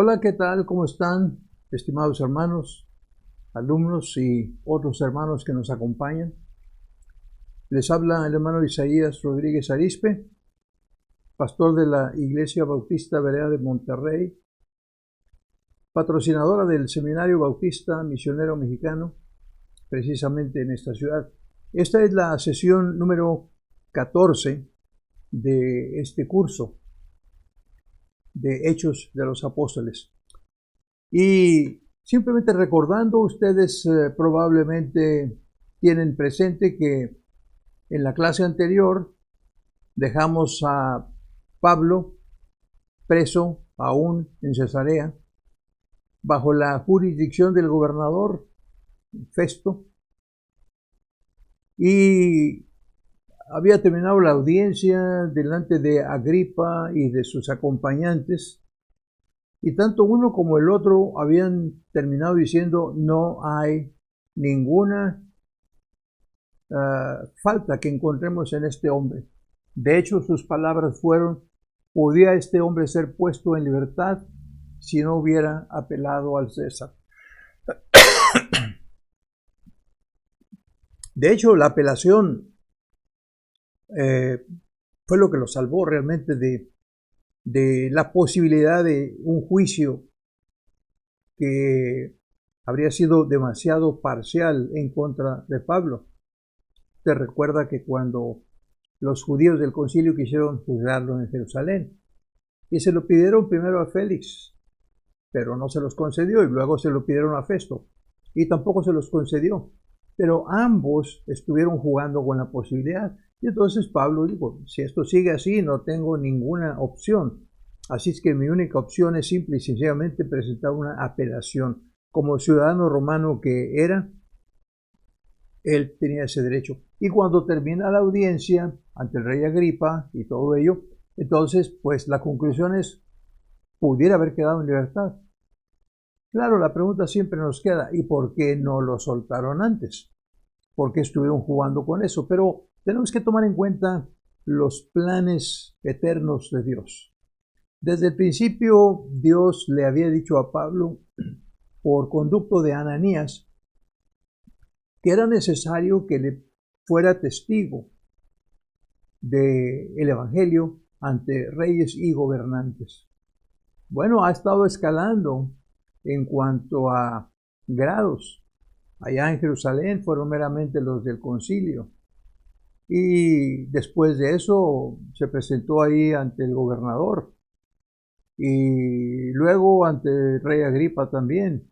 Hola, ¿qué tal? ¿Cómo están, estimados hermanos, alumnos y otros hermanos que nos acompañan? Les habla el hermano Isaías Rodríguez Arispe, pastor de la Iglesia Bautista Berea de Monterrey, patrocinadora del Seminario Bautista Misionero Mexicano, precisamente en esta ciudad. Esta es la sesión número 14 de este curso de Hechos de los Apóstoles. Y simplemente recordando, ustedes probablemente tienen presente que en la clase anterior dejamos a Pablo preso aún en Cesarea, bajo la jurisdicción del gobernador Festo, y había terminado la audiencia delante de Agripa y de sus acompañantes, y tanto uno como el otro habían terminado diciendo: no hay ninguna falta que encontremos en este hombre. De hecho, sus palabras fueron: ¿podía este hombre ser puesto en libertad si no hubiera apelado al César? De hecho, la apelación fue lo que lo salvó realmente de la posibilidad de un juicio que habría sido demasiado parcial en contra de Pablo. Te recuerda que cuando los judíos del concilio quisieron juzgarlo en Jerusalén, y se lo pidieron primero a Félix, pero no se los concedió, y luego se lo pidieron a Festo, y tampoco se los concedió. Pero ambos estuvieron jugando con la posibilidad. Y entonces Pablo dijo: si esto sigue así, no tengo ninguna opción. Así es que mi única opción es simple y sencillamente presentar una apelación. Como ciudadano romano que era, él tenía ese derecho. Y cuando termina la audiencia ante el rey Agripa y todo ello, entonces pues la conclusión es: pudiera haber quedado en libertad. Claro, la pregunta siempre nos queda: ¿y por qué no lo soltaron antes? ¿Por qué estuvieron jugando con eso? Pero tenemos que tomar en cuenta los planes eternos de Dios. Desde el principio, Dios le había dicho a Pablo, por conducto de Ananías, que era necesario que le fuera testigo del Evangelio ante reyes y gobernantes. Bueno, ha estado escalando en cuanto a grados. Allá en Jerusalén fueron meramente los del concilio, y después de eso se presentó ahí ante el gobernador, y luego ante el rey Agripa también,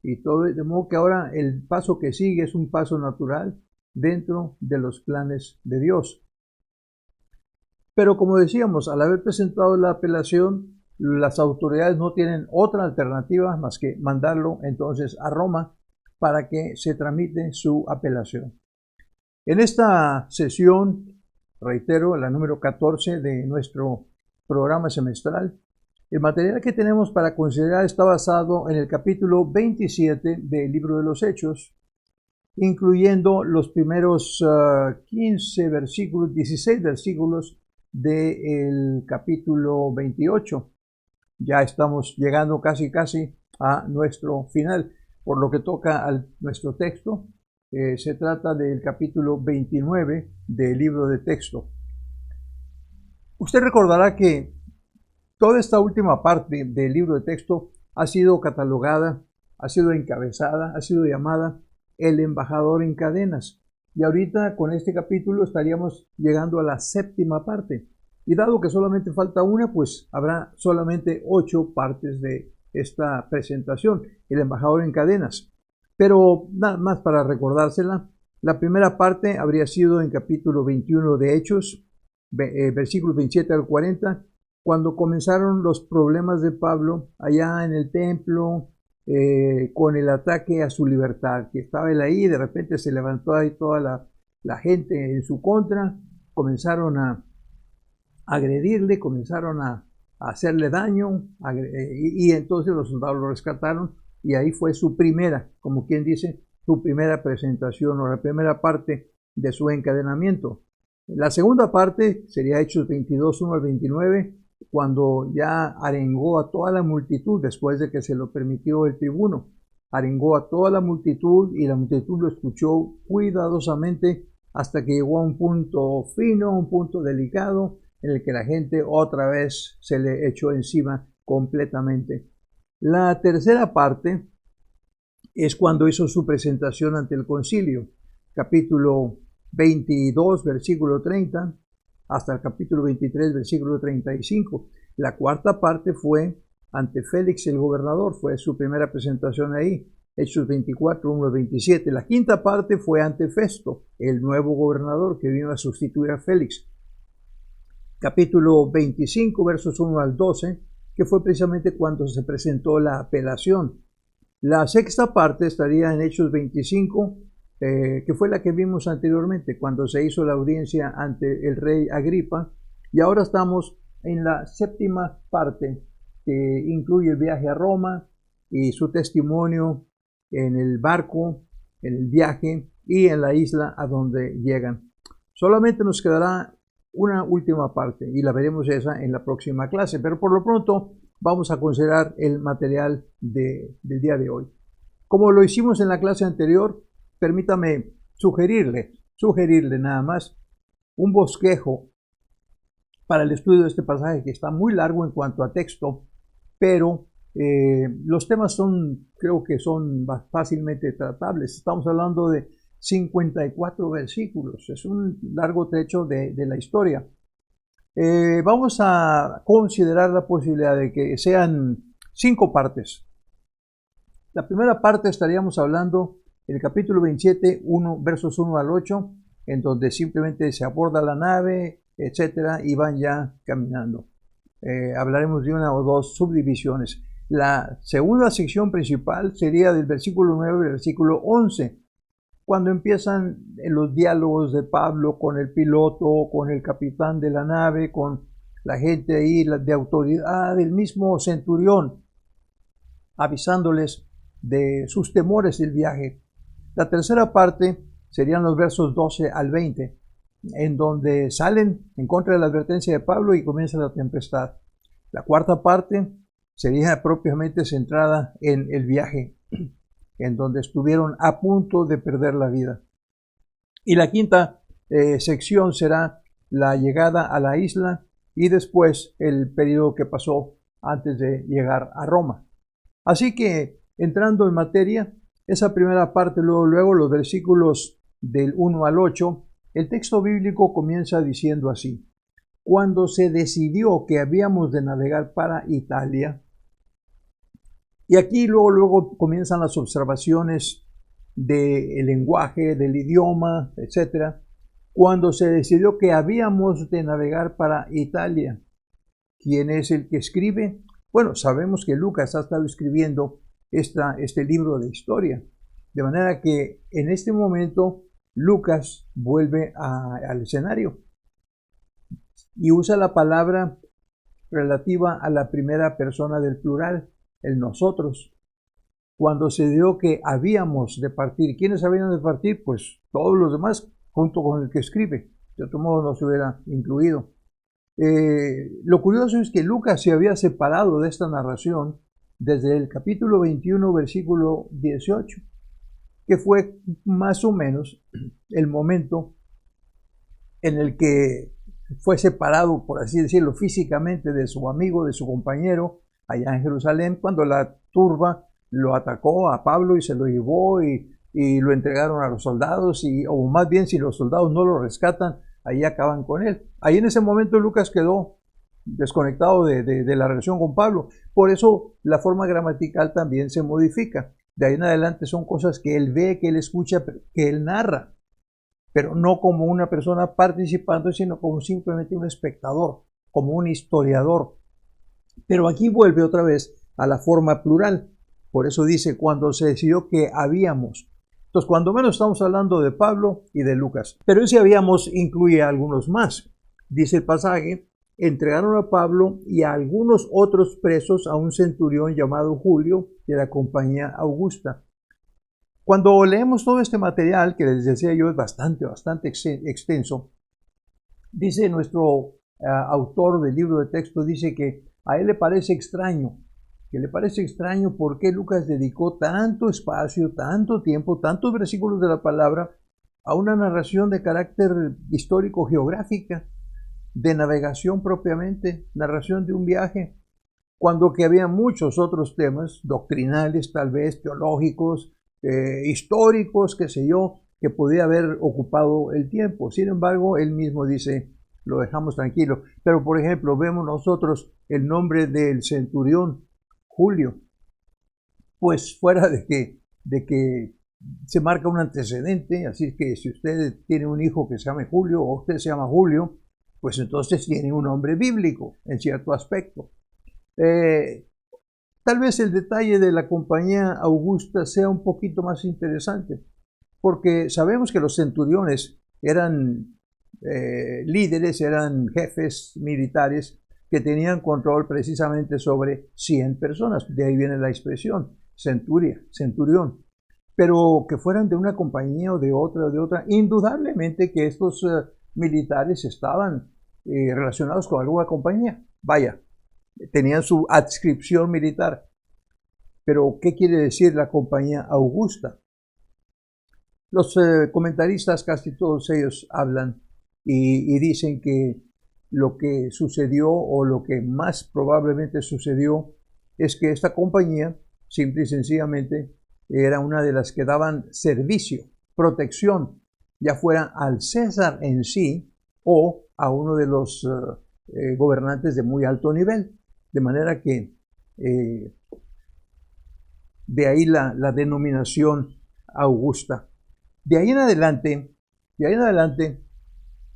y todo, de modo que ahora el paso que sigue es un paso natural dentro de los planes de Dios. Pero como decíamos, al haber presentado la apelación, las autoridades no tienen otra alternativa más que mandarlo entonces a Roma para que se tramite su apelación. En esta sesión, reitero, la número 14 de nuestro programa semestral, el material que tenemos para considerar está basado en el capítulo 27 del libro de los Hechos, incluyendo los primeros 15 versículos, 16 versículos del capítulo 28. Ya estamos llegando casi a nuestro final. Por lo que toca a nuestro texto, se trata del capítulo 29 del libro de texto. Usted recordará que toda esta última parte del libro de texto ha sido catalogada, ha sido encabezada, ha sido llamada el embajador en cadenas. Y ahorita con este capítulo estaríamos llegando a la séptima parte. Y dado que solamente falta una, pues habrá solamente 8 partes de esta presentación, el embajador en cadenas. Pero nada más para recordársela, la primera parte habría sido en capítulo 21 de Hechos, versículos 27 al 40, cuando comenzaron los problemas de Pablo allá en el templo, con el ataque a su libertad, que estaba él ahí, de repente se levantó ahí toda la gente en su contra, comenzaron a agredirle, comenzaron a hacerle daño, y entonces los soldados lo rescataron, y ahí fue su primera, como quien dice, su primera presentación, o la primera parte de su encadenamiento. La segunda parte sería Hechos 22, 1 al 29, cuando ya arengó a toda la multitud, después de que se lo permitió el tribuno, arengó a toda la multitud y la multitud lo escuchó cuidadosamente hasta que llegó a un punto fino, un punto delicado, en el que la gente otra vez se le echó encima completamente. La tercera parte es cuando hizo su presentación ante el concilio, capítulo 22, versículo 30, hasta el capítulo 23, versículo 35. La cuarta parte fue ante Félix el gobernador, fue su primera presentación ahí, Hechos 24, 1 al 27. La quinta parte fue ante Festo, el nuevo gobernador que vino a sustituir a Félix. Capítulo 25, versos 1 al 12, que fue precisamente cuando se presentó la apelación. La sexta parte estaría en Hechos 25, que fue la que vimos anteriormente, cuando se hizo la audiencia ante el rey Agripa. Y ahora estamos en la séptima parte, que incluye el viaje a Roma y su testimonio en el barco, en el viaje y en la isla a donde llegan. Solamente nos quedará una última parte y la veremos esa en la próxima clase, pero por lo pronto vamos a considerar el material del día de hoy. Como lo hicimos en la clase anterior, permítame sugerirle nada más un bosquejo para el estudio de este pasaje, que está muy largo en cuanto a texto, pero los temas creo que son fácilmente tratables. Estamos hablando de 54 versículos, es un largo trecho de la historia. Vamos a considerar la posibilidad de que sean 5 partes. La primera parte estaríamos hablando el capítulo 27, versos 1 al 8, en donde simplemente se aborda la nave, etcétera, y van ya caminando. Hablaremos de una o dos subdivisiones. La segunda sección principal sería del versículo 9 al versículo 11, cuando empiezan los diálogos de Pablo con el piloto, con el capitán de la nave, con la gente ahí de autoridad, el mismo centurión, avisándoles de sus temores del viaje. La tercera parte serían los versos 12 al 20, en donde salen en contra de la advertencia de Pablo y comienza la tempestad. La cuarta parte sería propiamente centrada en el viaje, en donde estuvieron a punto de perder la vida. Y la quinta sección será la llegada a la isla y después el periodo que pasó antes de llegar a Roma. Así que, entrando en materia, esa primera parte, luego los versículos del 1 al 8, el texto bíblico comienza diciendo así: cuando se decidió que habíamos de navegar para Italia. Y aquí luego comienzan las observaciones del lenguaje, del idioma, etc. Cuando se decidió que habíamos de navegar para Italia. ¿Quién es el que escribe? Bueno, sabemos que Lucas ha estado escribiendo este libro de historia. De manera que en este momento Lucas vuelve al escenario y usa la palabra relativa a la primera persona del plural, el nosotros. Cuando se dio que habíamos de partir, ¿quiénes habían de partir? Pues todos los demás, junto con el que escribe. De otro modo no se hubiera incluido. Lo curioso es que Lucas se había separado de esta narración desde el capítulo 21, versículo 18, que fue más o menos el momento en el que fue separado, por así decirlo, físicamente de su amigo, de su compañero, allá en Jerusalén, cuando la turba lo atacó a Pablo y se lo llevó y lo entregaron a los soldados, o más bien si los soldados no lo rescatan, ahí acaban con él. Ahí en ese momento Lucas quedó desconectado de la relación con Pablo. Por eso la forma gramatical también se modifica. De ahí en adelante son cosas que él ve, que él escucha, que él narra, pero no como una persona participando, sino como simplemente un espectador, como un historiador. Pero aquí vuelve otra vez a la forma plural. Por eso dice, cuando se decidió que habíamos. Entonces, cuando menos estamos hablando de Pablo y de Lucas. Pero ese habíamos incluye a algunos más. Dice el pasaje, entregaron a Pablo y a algunos otros presos a un centurión llamado Julio de la compañía Augusta. Cuando leemos todo este material, que les decía yo es bastante extenso, dice nuestro autor del libro de texto dice que a él le parece extraño, por qué Lucas dedicó tanto espacio, tanto tiempo, tantos versículos de la palabra a una narración de carácter histórico-geográfica, de navegación propiamente, narración de un viaje, cuando que había muchos otros temas doctrinales, tal vez teológicos, históricos, qué sé yo, que podía haber ocupado el tiempo. Sin embargo, él mismo dice, lo dejamos tranquilo. Pero, por ejemplo, vemos nosotros el nombre del centurión, Julio, pues fuera de que se marca un antecedente, así que si usted tiene un hijo que se llame Julio o usted se llama Julio, pues entonces tiene un nombre bíblico en cierto aspecto. Tal vez el detalle de la compañía Augusta sea un poquito más interesante, porque sabemos que los centuriones eran líderes, eran jefes militares que tenían control precisamente sobre 100 personas, de ahí viene la expresión, centurión, pero que fueran de una compañía o de otra, indudablemente que estos militares estaban relacionados con alguna compañía, vaya, tenían su adscripción militar. Pero, ¿qué quiere decir la compañía Augusta? Los comentaristas, casi todos ellos, hablan y dicen que lo que sucedió o lo que más probablemente sucedió es que esta compañía, simple y sencillamente, era una de las que daban servicio, protección, ya fuera al César en sí o a uno de los gobernantes de muy alto nivel. De manera que de ahí la denominación Augusta. De ahí en adelante,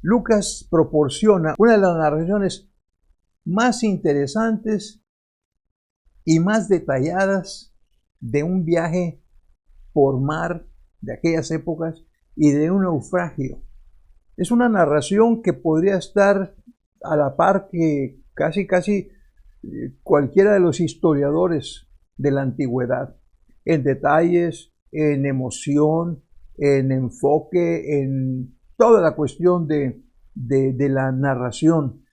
Lucas proporciona una de las narraciones más interesantes y más detalladas de un viaje por mar de aquellas épocas y de un naufragio. Es una narración que podría estar a la par que casi cualquiera de los historiadores de la antigüedad, en detalles, en emoción, en enfoque, en toda la cuestión de la narración.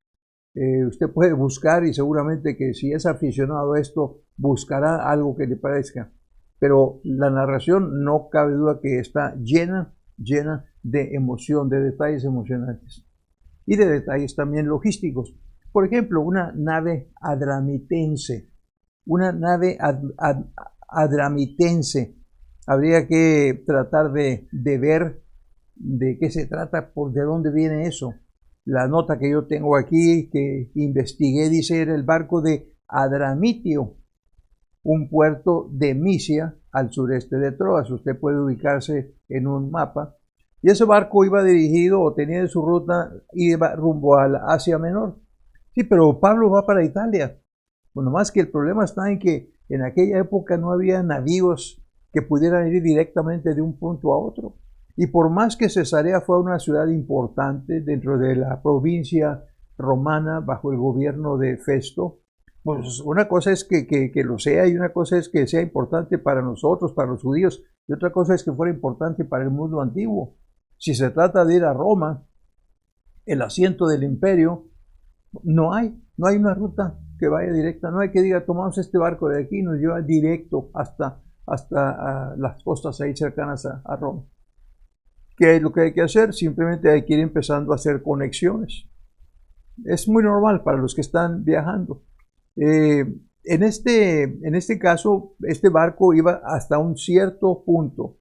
Usted puede buscar y seguramente que si es aficionado a esto, buscará algo que le parezca. Pero la narración no cabe duda que está llena de emoción, de detalles emocionantes y de detalles también logísticos. Por ejemplo, una nave adramitense. Habría que tratar de ver de qué se trata, de dónde viene eso. La nota que yo tengo aquí, que investigué, dice era el barco de Adramitio, un puerto de Misia al sureste de Troas. Usted puede ubicarse en un mapa. Y ese barco iba dirigido o tenía en su ruta, iba rumbo al Asia Menor. Sí, pero Pablo va para Italia. Bueno, más que el problema está en que en aquella época no había navíos que pudieran ir directamente de un punto a otro. Y por más que Cesarea fue una ciudad importante dentro de la provincia romana bajo el gobierno de Festo, pues una cosa es que lo sea y una cosa es que sea importante para nosotros, para los judíos, y otra cosa es que fuera importante para el mundo antiguo. Si se trata de ir a Roma, el asiento del imperio, no hay una ruta que vaya directa, no hay que diga tomamos este barco de aquí y nos lleva directo hasta las costas ahí cercanas a Roma. ¿Qué es lo que hay que hacer? Simplemente hay que ir empezando a hacer conexiones. Es muy normal para los que están viajando. En este caso, este barco iba hasta un cierto punto,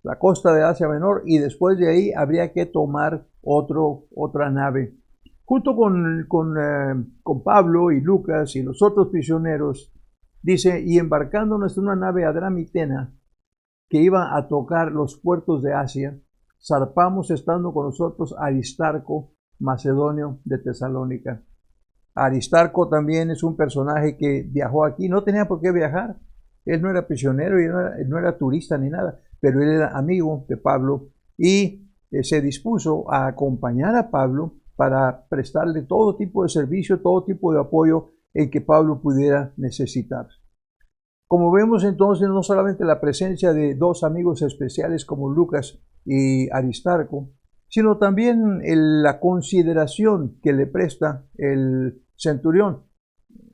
la costa de Asia Menor, y después de ahí habría que tomar otra nave. Junto con Pablo y Lucas y los otros prisioneros, dice, y embarcándonos en una nave adramitena que iba a tocar los puertos de Asia, zarpamos estando con nosotros Aristarco, macedonio de Tesalónica. Aristarco también es un personaje que viajó aquí, no tenía por qué viajar, él no era prisionero y él no era turista ni nada, pero él era amigo de Pablo y se dispuso a acompañar a Pablo para prestarle todo tipo de servicio, todo tipo de apoyo en que Pablo pudiera necesitar. Como vemos entonces, no solamente la presencia de dos amigos especiales como Lucas y Aristarco, sino también la consideración que le presta el centurión.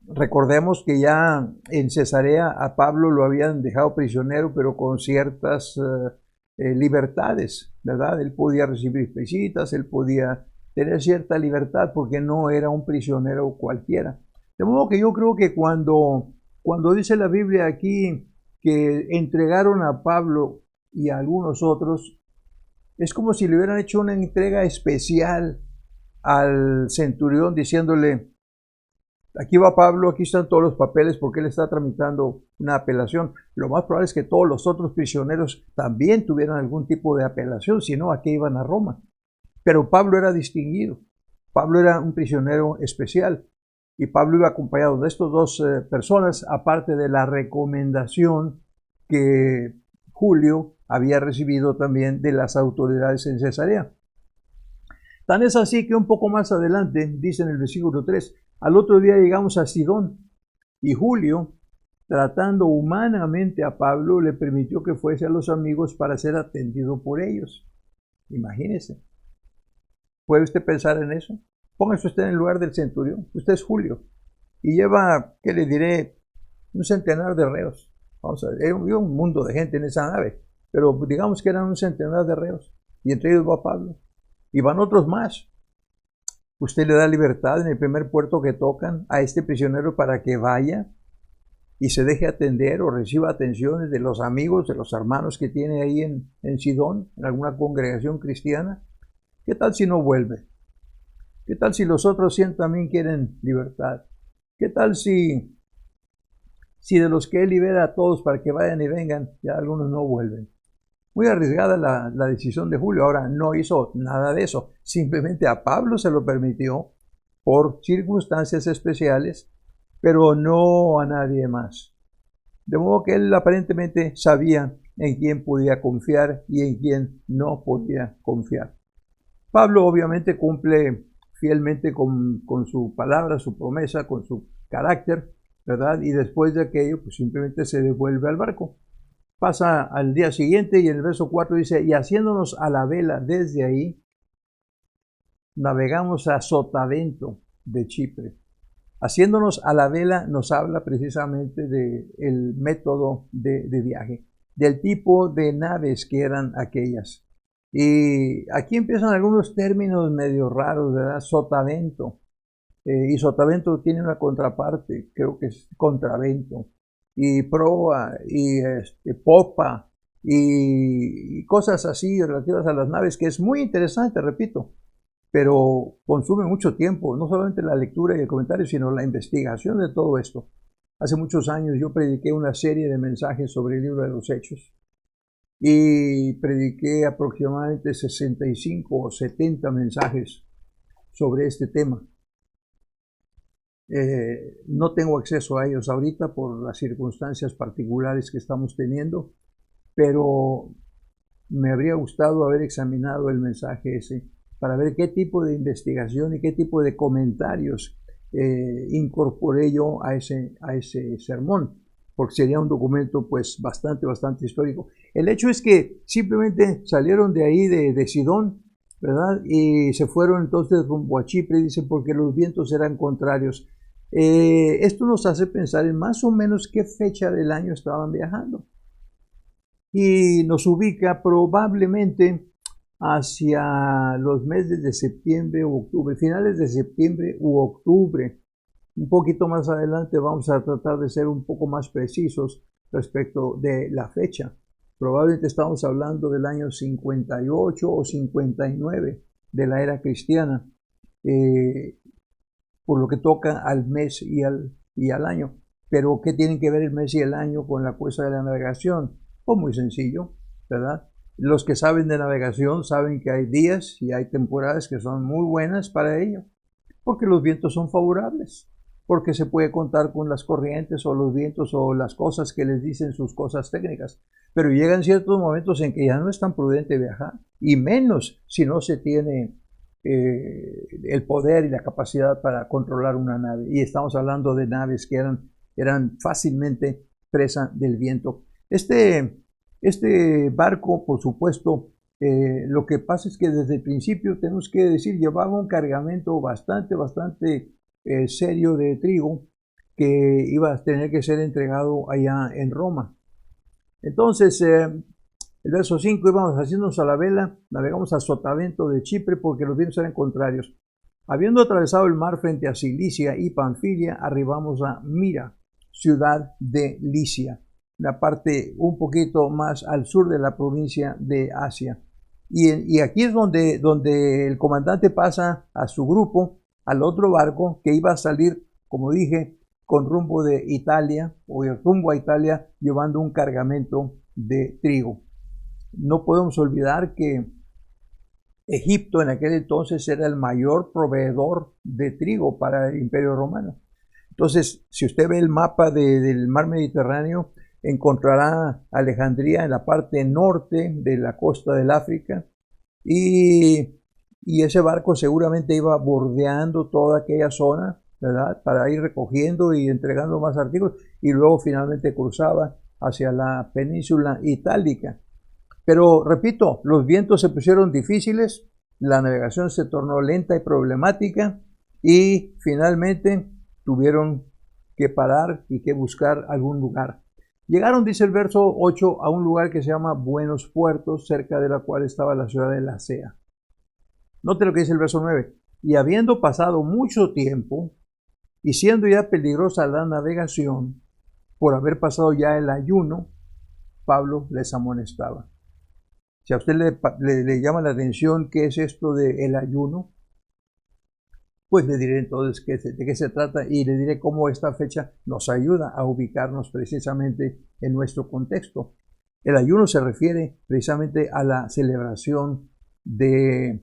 Recordemos que ya en Cesarea a Pablo lo habían dejado prisionero, pero con ciertas libertades, ¿verdad? Él podía recibir visitas, él podía tener cierta libertad porque no era un prisionero cualquiera. De modo que yo creo que cuando dice la Biblia aquí que entregaron a Pablo y a algunos otros, es como si le hubieran hecho una entrega especial al centurión diciéndole: aquí va Pablo, aquí están todos los papeles porque él está tramitando una apelación. Lo más probable es que todos los otros prisioneros también tuvieran algún tipo de apelación, si no, ¿a qué iban a Roma? Pero Pablo era distinguido. Pablo era un prisionero especial y Pablo iba acompañado de estas dos personas, aparte de la recomendación que Julio había recibido también de las autoridades en Cesarea. Tan es así que un poco más adelante, dice en el versículo 3, al otro día llegamos a Sidón y Julio, tratando humanamente a Pablo, le permitió que fuese a los amigos para ser atendido por ellos. Imagínese. ¿Puede usted pensar en eso? Póngase usted en el lugar del centurión. Usted es Julio y lleva, ¿qué le diré?, un centenar de reos. Vamos a ver, había un mundo de gente en esa nave, pero digamos que eran un centenar de reos y entre ellos va Pablo y van otros más. Usted le da libertad en el primer puerto que tocan a este prisionero para que vaya y se deje atender o reciba atenciones de los amigos, de los hermanos que tiene ahí en Sidón, en alguna congregación cristiana. ¿Qué tal si no vuelve? ¿Qué tal si los otros 100 también quieren libertad? ¿Qué tal si de los que él libera a todos para que vayan y vengan, ya algunos no vuelven? Muy arriesgada la decisión de Julio. Ahora, no hizo nada de eso. Simplemente a Pablo se lo permitió por circunstancias especiales, pero no a nadie más. De modo que él aparentemente sabía en quién podía confiar y en quién no podía confiar. Pablo obviamente cumple fielmente con su palabra, su promesa, con su carácter, ¿verdad? Y después de aquello, pues simplemente se devuelve al barco. Pasa al día siguiente y en el verso 4 dice: y haciéndonos a la vela desde ahí, navegamos a Sotavento de Chipre. Haciéndonos a la vela nos habla precisamente del método de viaje, del tipo de naves que eran aquellas. Y aquí empiezan algunos términos medio raros, ¿verdad? Sotavento. Y Sotavento tiene una contraparte, creo que es contravento. Y proa, y popa, y cosas así relativas a las naves, que es muy interesante, repito, pero consume mucho tiempo, no solamente la lectura y el comentario, sino la investigación de todo esto. Hace muchos años yo prediqué una serie de mensajes sobre el libro de los Hechos, y prediqué aproximadamente 65 o 70 mensajes sobre este tema. No tengo acceso a ellos ahorita por las circunstancias particulares que estamos teniendo, pero me habría gustado haber examinado el mensaje ese para ver qué tipo de investigación y qué tipo de comentarios incorporé yo a ese sermón, porque sería un documento pues bastante histórico. El hecho es que simplemente salieron de ahí de Sidón, ¿verdad? Y se fueron entonces rumbo a Chipre, dicen, porque los vientos eran contrarios. Esto nos hace pensar en más o menos qué fecha del año estaban viajando. Y nos ubica probablemente hacia los meses de septiembre u octubre, finales de septiembre u octubre. Un poquito más adelante vamos a tratar de ser un poco más precisos respecto de la fecha. Probablemente estamos hablando del año 58 o 59 de la era cristiana, por lo que toca al mes y al año. Pero ¿qué tienen que ver el mes y el año con la cosa de la navegación? Pues muy sencillo, ¿verdad? Los que saben de navegación saben que hay días y hay temporadas que son muy buenas para ello, porque los vientos son favorables, porque se puede contar con las corrientes o los vientos o las cosas que les dicen sus cosas técnicas. Pero llegan ciertos momentos en que ya no es tan prudente viajar, y menos si no se tiene el poder y la capacidad para controlar una nave. Y estamos hablando de naves que eran fácilmente presa del viento. Este barco, por supuesto, Lo que pasa es que desde el principio tenemos que decir, llevaba un cargamento bastante serio de trigo que iba a tener que ser entregado allá en Roma. Entonces, el verso 5, íbamos haciéndonos a la vela, navegamos a Sotavento de Chipre porque los vientos eran contrarios. Habiendo atravesado el mar frente a Cilicia y Panfilia, arribamos a Mira, ciudad de Licia, la parte un poquito más al sur de la provincia de Asia. Y aquí es donde el comandante pasa a su grupo al otro barco que iba a salir, como dije, con rumbo de Italia o rumbo a Italia llevando un cargamento de trigo. No podemos olvidar que Egipto en aquel entonces era el mayor proveedor de trigo para el Imperio Romano. Entonces, si usted ve el mapa del mar Mediterráneo, encontrará Alejandría en la parte norte de la costa del África y ese barco seguramente iba bordeando toda aquella zona, ¿verdad? Para ir recogiendo y entregando más artículos y luego finalmente cruzaba hacia la península itálica. Pero repito, los vientos se pusieron difíciles, la navegación se tornó lenta y problemática y finalmente tuvieron que parar y que buscar algún lugar. Llegaron, dice el verso 8, a un lugar que se llama Buenos Puertos, cerca de la cual estaba la ciudad de Lasea. Note lo que dice el verso 9. Y habiendo pasado mucho tiempo y siendo ya peligrosa la navegación, por haber pasado ya el ayuno, Pablo les amonestaba. Si a usted le llama la atención qué es esto del ayuno, pues le diré entonces de qué se trata y le diré cómo esta fecha nos ayuda a ubicarnos precisamente en nuestro contexto. El ayuno se refiere precisamente a la celebración del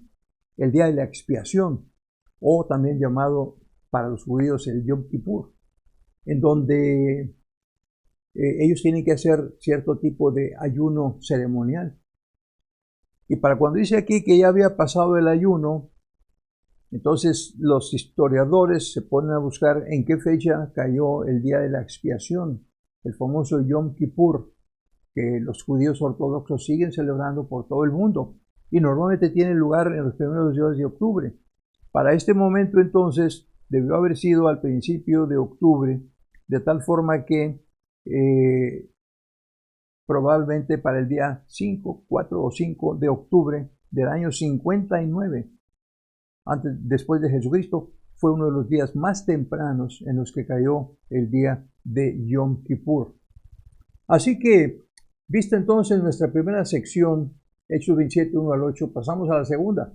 día de la expiación, o también llamado para los judíos el Yom Kippur, en donde ellos tienen que hacer cierto tipo de ayuno ceremonial. Y para cuando dice aquí que ya había pasado el ayuno, entonces los historiadores se ponen a buscar en qué fecha cayó el día de la expiación, el famoso Yom Kippur, que los judíos ortodoxos siguen celebrando por todo el mundo y normalmente tiene lugar en los primeros días de octubre. Para este momento entonces debió haber sido al principio de octubre, de tal forma que probablemente para el día 4 o 5 de octubre del año 59, después de Jesucristo, fue uno de los días más tempranos en los que cayó el día de Yom Kippur. Así que, vista entonces nuestra primera sección, Hechos 27, 1 al 8, pasamos a la segunda.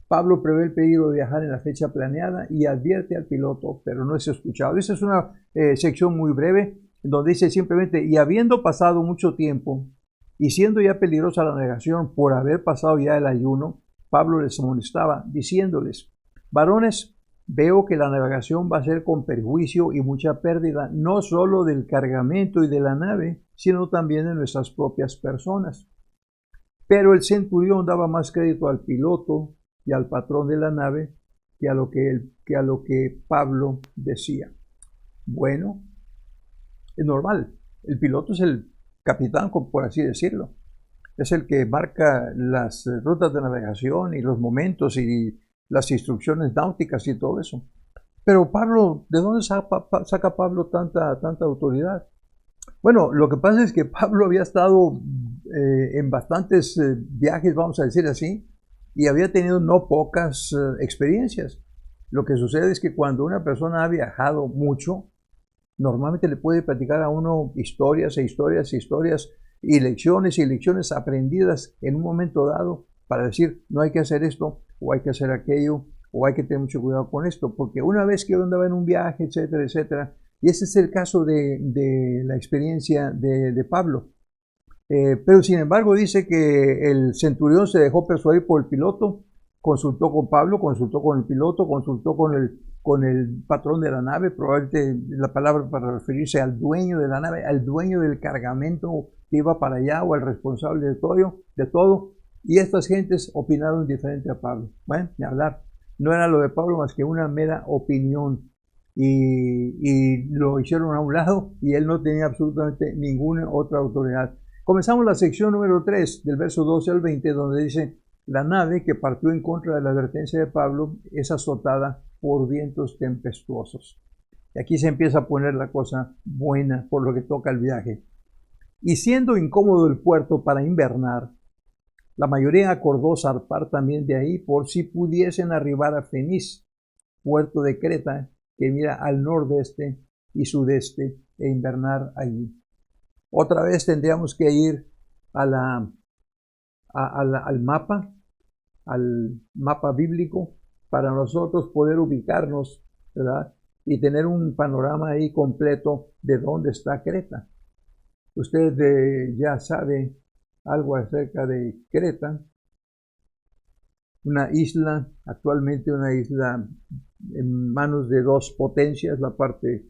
Pablo prevé el peligro de viajar en la fecha planeada y advierte al piloto, pero no es escuchado. Esa es una sección muy breve, donde dice simplemente, y habiendo pasado mucho tiempo, y siendo ya peligrosa la navegación por haber pasado ya el ayuno, Pablo les amonestaba, diciéndoles, varones, veo que la navegación va a ser con perjuicio y mucha pérdida, no solo del cargamento y de la nave, sino también de nuestras propias personas. Pero el centurión daba más crédito al piloto y al patrón de la nave que a lo que Pablo decía. Bueno, es normal. El piloto es el capitán, por así decirlo. Es el que marca las rutas de navegación y los momentos y las instrucciones náuticas y todo eso. Pero Pablo, ¿de dónde saca Pablo tanta autoridad? Bueno, lo que pasa es que Pablo había estado en bastantes viajes, vamos a decir así, y había tenido no pocas experiencias. Lo que sucede es que cuando una persona ha viajado mucho, normalmente le puede platicar a uno historias y lecciones aprendidas en un momento dado para decir, no hay que hacer esto, o hay que hacer aquello, o hay que tener mucho cuidado con esto, porque una vez que yo andaba en un viaje, etcétera, etcétera, y ese es el caso de la experiencia de Pablo. Pero sin embargo dice que el centurión se dejó persuadir por el piloto, consultó con Pablo, consultó con el piloto, consultó con el patrón de la nave, probablemente la palabra para referirse al dueño de la nave, al dueño del cargamento que iba para allá o al responsable de todo, y estas gentes opinaron diferente a Pablo. Bueno, ni hablar. No era lo de Pablo más que una mera opinión y lo hicieron a un lado y él no tenía absolutamente ninguna otra autoridad. Comenzamos la sección número 3, del verso 12 al 20, donde dice: la nave que partió en contra de la advertencia de Pablo es azotada por vientos tempestuosos. Y aquí se empieza a poner la cosa buena por lo que toca el viaje. Y siendo incómodo el puerto para invernar, la mayoría acordó zarpar también de ahí por si pudiesen arribar a Fenice, puerto de Creta, que mira al nordeste y sudeste, e invernar allí. Otra vez tendríamos que ir al mapa bíblico, para nosotros poder ubicarnos, ¿verdad? Y tener un panorama ahí completo de dónde está Creta. Usted ya sabe algo acerca de Creta, una isla, actualmente una isla en manos de dos potencias. La parte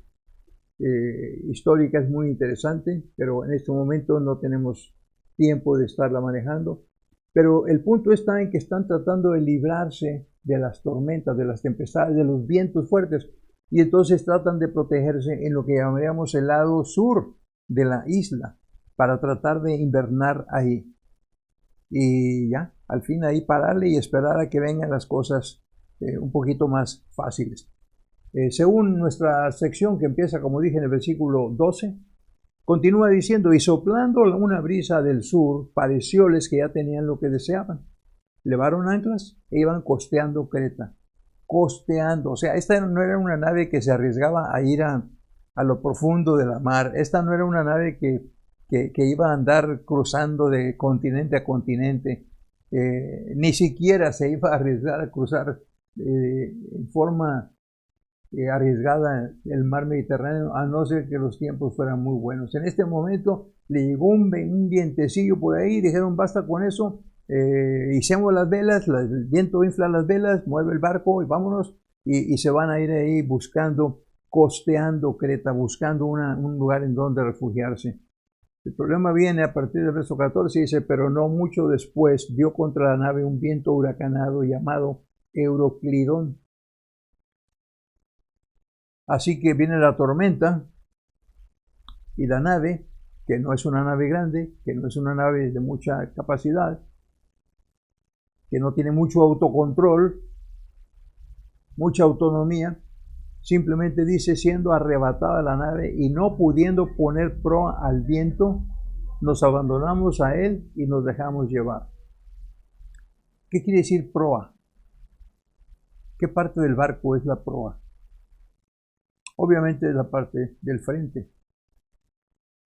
histórica es muy interesante, pero en este momento no tenemos tiempo de estarla manejando. Pero el punto está en que están tratando de librarse de las tormentas, de las tempestades, de los vientos fuertes, y entonces tratan de protegerse en lo que llamaríamos el lado sur de la isla, para tratar de invernar ahí. Y ya, al fin ahí pararle y esperar a que vengan las cosas un poquito más fáciles. Según nuestra sección, que empieza, como dije, en el versículo 12, continúa diciendo: y soplando una brisa del sur, parecióles que ya tenían lo que deseaban. Levaron anclas e iban costeando Creta. Costeando, o sea, esta no era una nave que se arriesgaba a ir a lo profundo de la mar. Esta no era una nave que iba a andar cruzando de continente a continente. Ni siquiera se iba a arriesgar a cruzar en forma arriesgada el mar Mediterráneo, a no ser que los tiempos fueran muy buenos. En este momento le llegó un vientecillo por ahí, dijeron: basta con eso, hicimos las velas, el viento infla las velas, mueve el barco y vámonos, y se van a ir ahí buscando, costeando Creta, buscando un lugar en donde refugiarse. El problema viene a partir del verso 14, dice: pero no mucho después dio contra la nave un viento huracanado llamado Euroclidón. Así que viene la tormenta, y la nave, que no es una nave grande, que no es una nave de mucha capacidad, que no tiene mucho autocontrol, mucha autonomía, simplemente dice: siendo arrebatada la nave y no pudiendo poner proa al viento, nos abandonamos a él y nos dejamos llevar. ¿Qué quiere decir proa? ¿Qué parte del barco es la proa? Obviamente es la parte del frente.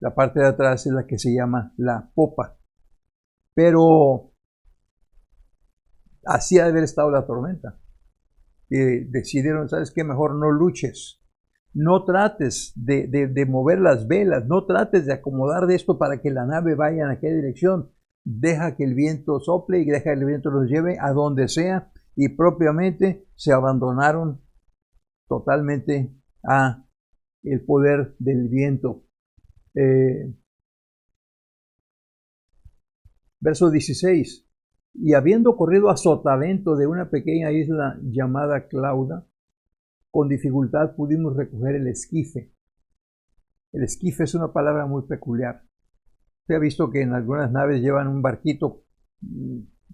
La parte de atrás es la que se llama la popa. Pero así ha de haber estado la tormenta. Y decidieron: ¿sabes qué? Mejor no luches. No trates de mover las velas. No trates de acomodar de esto para que la nave vaya en aquella dirección. Deja que el viento sople y deja que el viento los lleve a donde sea. Y propiamente se abandonaron totalmente a el poder del viento. Verso 16. Y habiendo corrido a sotavento de una pequeña isla llamada Clauda, con dificultad pudimos recoger el esquife. El esquife es una palabra muy peculiar. Usted ha visto que en algunas naves llevan un barquito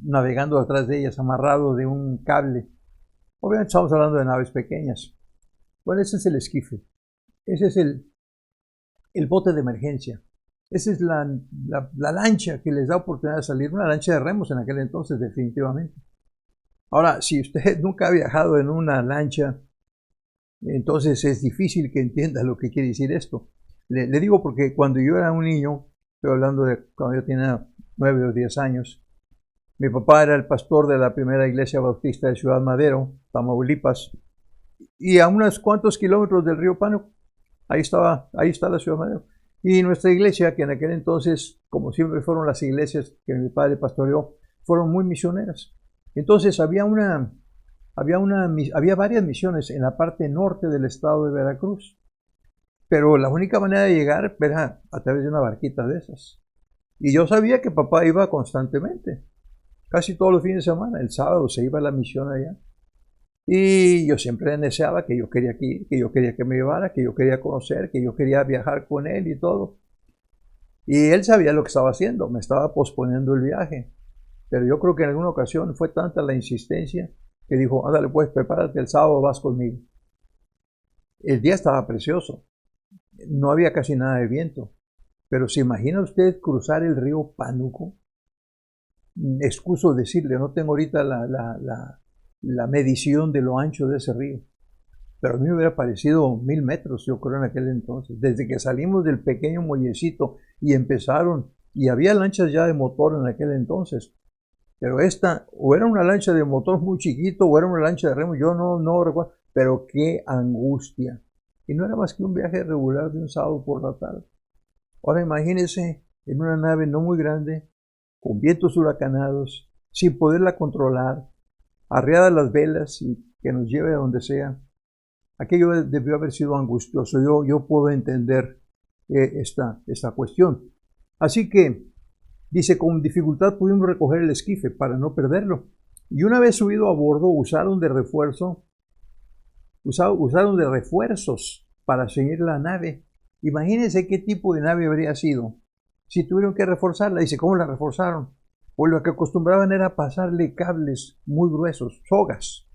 navegando atrás de ellas, amarrado de un cable. Obviamente estamos hablando de naves pequeñas. Bueno, ese es el esquife. Ese es el bote de emergencia. Esa es la lancha que les da oportunidad de salir. Una lancha de remos en aquel entonces, definitivamente. Ahora, si usted nunca ha viajado en una lancha, entonces es difícil que entienda lo que quiere decir esto. Le digo porque cuando yo era un niño, estoy hablando de cuando yo tenía 9 o 10 años, mi papá era el pastor de la primera iglesia bautista de Ciudad Madero, Tamaulipas, y a unos cuantos kilómetros del río Pánuco. Ahí está la Ciudad Madero. Y nuestra iglesia, que en aquel entonces, como siempre fueron las iglesias que mi padre pastoreó, fueron muy misioneras. Entonces había varias misiones en la parte norte del estado de Veracruz. Pero la única manera de llegar era a través de una barquita de esas. Y yo sabía que papá iba constantemente, casi todos los fines de semana. El sábado se iba a la misión allá. Y yo siempre deseaba que yo quería ir, que yo quería que me llevara, que yo quería conocer, que yo quería viajar con él y todo. Y él sabía lo que estaba haciendo, me estaba posponiendo el viaje. Pero yo creo que en alguna ocasión fue tanta la insistencia que dijo, ándale pues, prepárate, el sábado vas conmigo. El día estaba precioso, no había casi nada de viento. Pero ¿se imagina usted cruzar el río Pánuco? Excuso decirle, no tengo ahorita la medición de lo ancho de ese río. Pero a mí me hubiera parecido 1000 metros, yo creo, en aquel entonces. Desde que salimos del pequeño muellecito y empezaron, y había lanchas ya de motor en aquel entonces. Pero esta, o era una lancha de motor muy chiquito, o era una lancha de remo, yo no recuerdo. Pero qué angustia. Y no era más que un viaje regular de un sábado por la tarde. Ahora imagínense en una nave no muy grande, con vientos huracanados, sin poderla controlar, arriadas las velas y que nos lleve a donde sea. Aquello debió haber sido angustioso. Yo puedo entender esta cuestión. Así que, dice, con dificultad pudimos recoger el esquife para no perderlo. Y una vez subido a bordo, usaron de refuerzos para seguir la nave. Imagínense qué tipo de nave habría sido si tuvieron que reforzarla. Dice, ¿cómo la reforzaron? Pues lo que acostumbraban era pasarle cables muy gruesos, sogas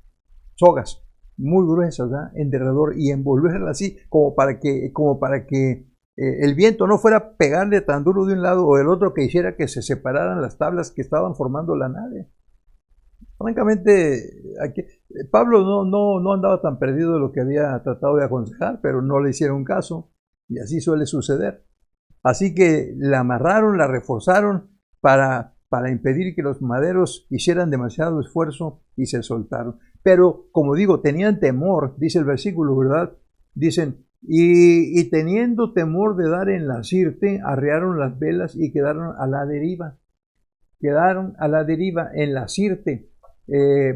muy gruesas, ¿verdad?, en derredor, y envolverla así como para que el viento no fuera a pegarle tan duro de un lado o del otro que hiciera que se separaran las tablas que estaban formando la nave. Francamente, Pablo no andaba tan perdido de lo que había tratado de aconsejar, pero no le hicieron caso, y así suele suceder. Así que la amarraron, la reforzaron para impedir que los maderos hicieran demasiado esfuerzo y se soltaron. Pero, como digo, tenían temor, dice el versículo, ¿verdad? Dicen, y teniendo temor de dar en la sirte, arriaron las velas y quedaron a la deriva. Quedaron a la deriva en la sirte.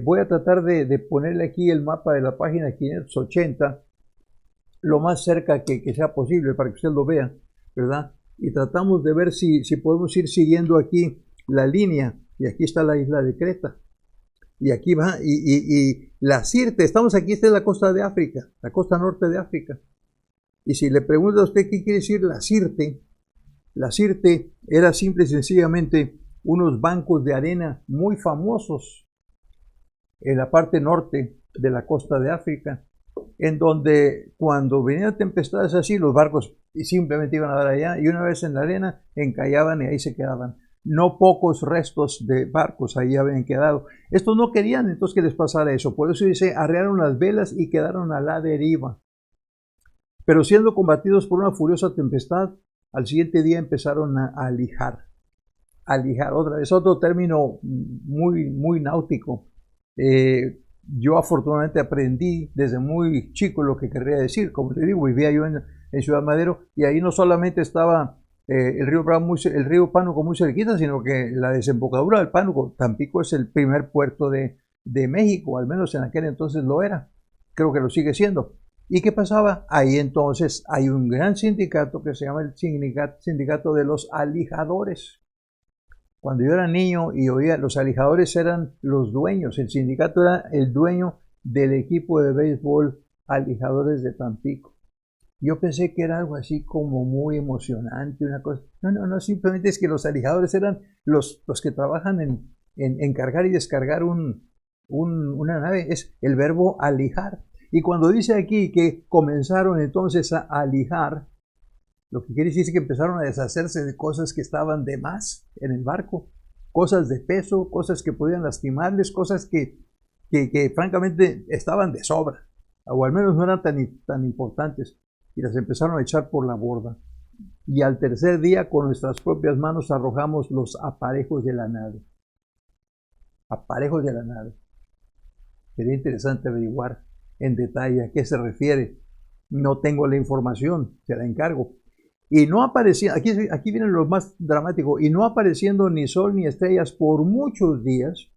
Voy a tratar de ponerle aquí el mapa de la página 580, lo más cerca que sea posible para que usted lo vea, ¿verdad? Y tratamos de ver si podemos ir siguiendo aquí la línea. Y aquí está la isla de Creta. Y aquí va, y la Sirte, estamos aquí, esta es la costa de África, la costa norte de África. Y si le pregunta a usted qué quiere decir la Sirte era simple y sencillamente unos bancos de arena muy famosos en la parte norte de la costa de África, en donde cuando venían tempestades así, los barcos simplemente iban a dar allá, y una vez en la arena encallaban y ahí se quedaban. No pocos restos de barcos ahí habían quedado. Estos no querían entonces que les pasara eso. Por eso dice, arriaron las velas y quedaron a la deriva. Pero siendo combatidos por una furiosa tempestad, al siguiente día empezaron a alijar. Alijar, otra vez, otro término muy náutico. Yo afortunadamente aprendí desde muy chico lo que querría decir. Como te digo, vivía yo en Ciudad Madero, y ahí no solamente estaba el río Pánuco muy cerquita, sino que la desembocadura del Pánuco, Tampico, es el primer puerto de México, al menos en aquel entonces lo era, creo que lo sigue siendo. ¿Y qué pasaba? Ahí entonces hay un gran sindicato que se llama el sindicato de los alijadores. Cuando yo era niño y oía, los alijadores eran los dueños, el sindicato era el dueño del equipo de béisbol Alijadores de Tampico. Yo pensé que era algo así como muy emocionante, una cosa. No, simplemente es que los alijadores eran los que trabajan en cargar y descargar una nave. Es el verbo alijar. Y cuando dice aquí que comenzaron entonces a alijar, lo que quiere decir es que empezaron a deshacerse de cosas que estaban de más en el barco, cosas de peso, cosas que podían lastimarles, cosas que francamente estaban de sobra, o al menos no eran tan importantes, y las empezaron a echar por la borda. Y al tercer día, con nuestras propias manos, arrojamos los aparejos de la nave. Aparejos de la nave. Sería interesante averiguar en detalle a qué se refiere. No tengo la información, se la encargo. Y no aparecía, aquí viene lo más dramático, y no apareciendo ni sol ni estrellas por muchos días,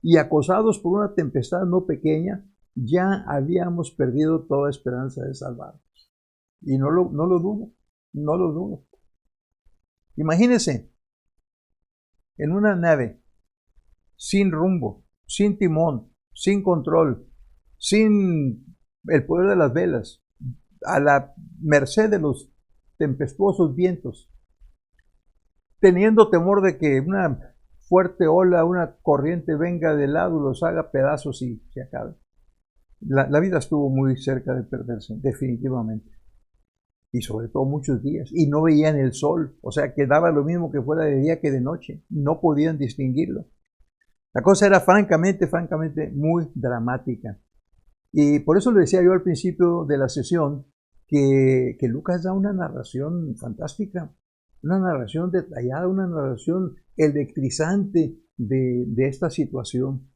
y acosados por una tempestad no pequeña, ya habíamos perdido toda esperanza de salvarnos. Y no lo dudo. Imagínense, en una nave, sin rumbo, sin timón, sin control, sin el poder de las velas, a la merced de los tempestuosos vientos, teniendo temor de que una fuerte ola, una corriente venga del lado, los haga pedazos y se acabe. La vida estuvo muy cerca de perderse, definitivamente. Y sobre todo muchos días. Y no veían el sol. O sea, que daba lo mismo que fuera de día que de noche. No podían distinguirlo. La cosa era francamente muy dramática. Y por eso le decía yo al principio de la sesión que Lucas da una narración fantástica. Una narración detallada, una narración electrizante de esta situación.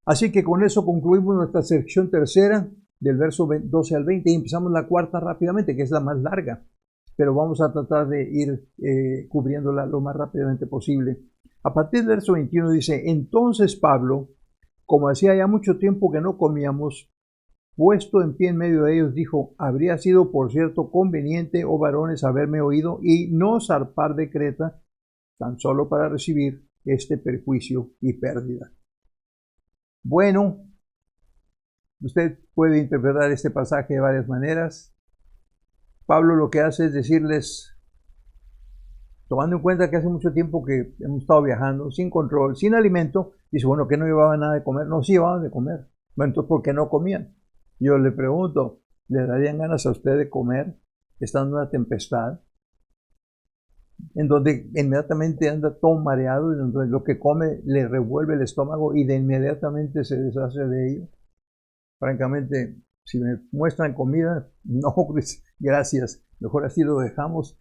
Así que con eso concluimos nuestra sección tercera, del verso 12 al 20, y empezamos la cuarta rápidamente, que es la más larga, pero vamos a tratar de ir cubriéndola lo más rápidamente posible. A partir del verso 21 dice: entonces Pablo, como hacía ya mucho tiempo que no comíamos, puesto en pie en medio de ellos, dijo: habría sido por cierto conveniente, oh varones, haberme oído y no zarpar de Creta, tan solo para recibir este perjuicio y pérdida. Bueno, usted puede interpretar este pasaje de varias maneras. Pablo lo que hace es decirles, tomando en cuenta que hace mucho tiempo que hemos estado viajando, sin control, sin alimento, dice, bueno, ¿que no llevaban nada de comer? No, sí llevaban de comer. Bueno, entonces, ¿por qué no comían? Yo le pregunto, ¿le darían ganas a usted de comer estando en una tempestad? En donde inmediatamente anda todo mareado, y donde lo que come le revuelve el estómago y de inmediatamente se deshace de ello. Francamente, si me muestran comida, no, pues, gracias, mejor así lo dejamos.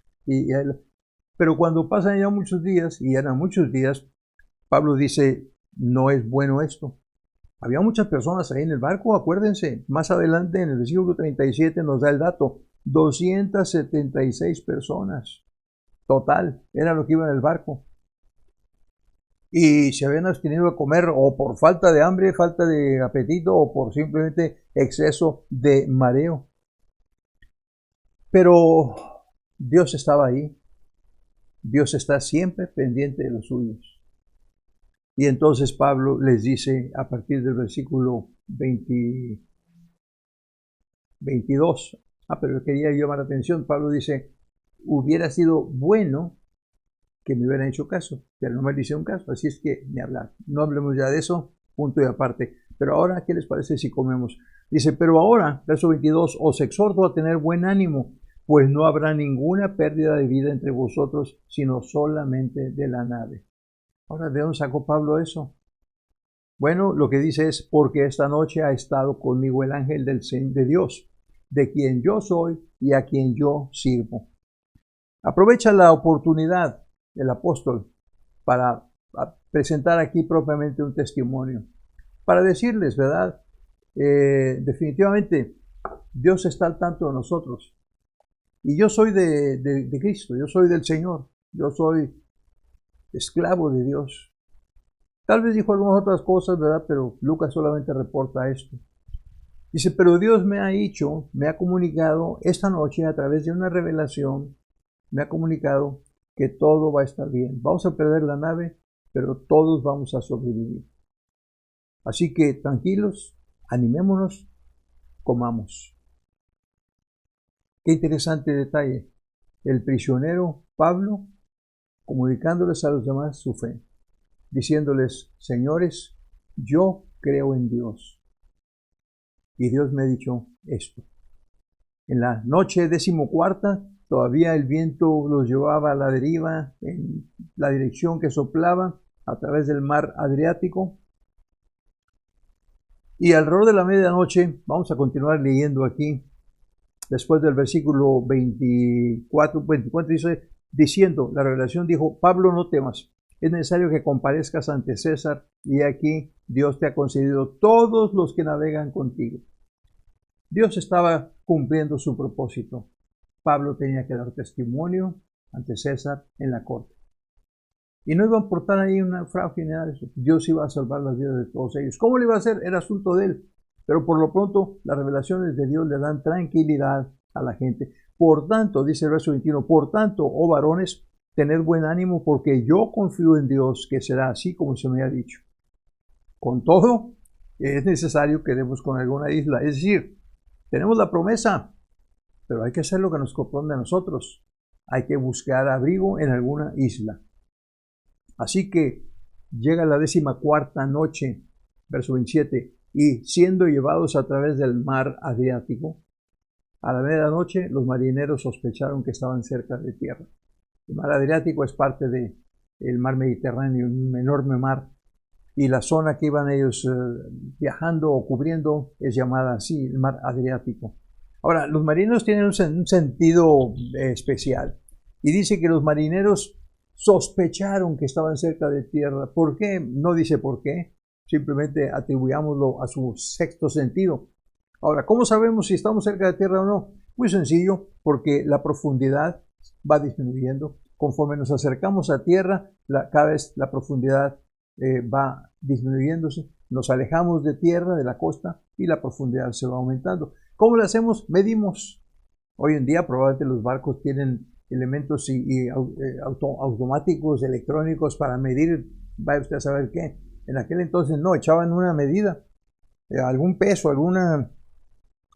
Pero cuando pasan ya muchos días, y eran muchos días, Pablo dice, no es bueno esto. Había muchas personas ahí en el barco, acuérdense, más adelante en el versículo 37 nos da el dato, 276 personas, total, era lo que iba en el barco. Y se habían abstenido de comer o por falta de hambre, falta de apetito o por simplemente exceso de mareo. Pero Dios estaba ahí. Dios está siempre pendiente de los suyos. Y entonces Pablo les dice a partir del versículo 22, pero quería llamar la atención, Pablo dice, hubiera sido bueno que me hubieran hecho caso, pero no me hicieron caso, así es que ni hablar. No hablemos ya de eso, punto y aparte. Pero ahora, ¿qué les parece si comemos? Dice, pero ahora, verso 22, os exhorto a tener buen ánimo, pues no habrá ninguna pérdida de vida entre vosotros, sino solamente de la nave. Ahora, ¿de dónde sacó Pablo eso? Bueno, lo que dice es, porque esta noche ha estado conmigo el ángel de Dios, de quien yo soy y a quien yo sirvo. Aprovecha la oportunidad el apóstol para presentar aquí propiamente un testimonio, para decirles, ¿verdad? Definitivamente Dios está al tanto de nosotros y yo soy de Cristo, yo soy del Señor, yo soy esclavo de Dios. Tal vez dijo algunas otras cosas, ¿verdad? Pero Lucas solamente reporta esto. Dice, pero Dios me ha dicho, me ha comunicado esta noche a través de una revelación, me ha comunicado que todo va a estar bien. Vamos a perder la nave, pero todos vamos a sobrevivir. Así que tranquilos, animémonos, comamos. Qué interesante detalle. El prisionero Pablo comunicándoles a los demás su fe, diciéndoles, señores, yo creo en Dios. Y Dios me ha dicho esto. En la noche 14ª, todavía el viento los llevaba a la deriva en la dirección que soplaba a través del mar Adriático. Y alrededor de la medianoche, vamos a continuar leyendo aquí, después del versículo 24 dice, diciendo, la revelación dijo, Pablo, no temas, es necesario que comparezcas ante César, y aquí Dios te ha concedido todos los que navegan contigo. Dios estaba cumpliendo su propósito. Pablo tenía que dar testimonio ante César en la corte. Y no iba a importar ahí un naufragio ni nada de eso. Dios iba a salvar las vidas de todos ellos. ¿Cómo lo iba a hacer? Era asunto de él. Pero por lo pronto, las revelaciones de Dios le dan tranquilidad a la gente. Por tanto, dice el verso 21, por tanto, oh varones, tened buen ánimo, porque yo confío en Dios que será así como se me ha dicho. Con todo, es necesario que demos con alguna isla. Es decir, tenemos la promesa, pero hay que hacer lo que nos corresponde a nosotros. hay que buscar abrigo en alguna isla. Así que llega la 14ª noche, verso 27, y siendo llevados a través del mar Adriático, a la medianoche los marineros sospecharon que estaban cerca de tierra. El mar Adriático es parte del mar Mediterráneo, un enorme mar, y la zona que iban ellos viajando o cubriendo es llamada así, el mar Adriático. Ahora, los marineros tienen un sentido especial, y dice que los marineros sospecharon que estaban cerca de tierra. ¿Por qué? No dice por qué, simplemente atribuyámoslo a su sexto sentido. Ahora, ¿cómo sabemos si estamos cerca de tierra o no? Muy sencillo, porque la profundidad va disminuyendo. Conforme nos acercamos a tierra, cada vez la profundidad va disminuyéndose. Nos alejamos de tierra, de la costa, y la profundidad se va aumentando. ¿Cómo lo hacemos? Medimos. Hoy en día probablemente los barcos tienen elementos automáticos, electrónicos para medir, vaya usted a saber qué. En aquel entonces no, echaban una medida, algún peso, alguna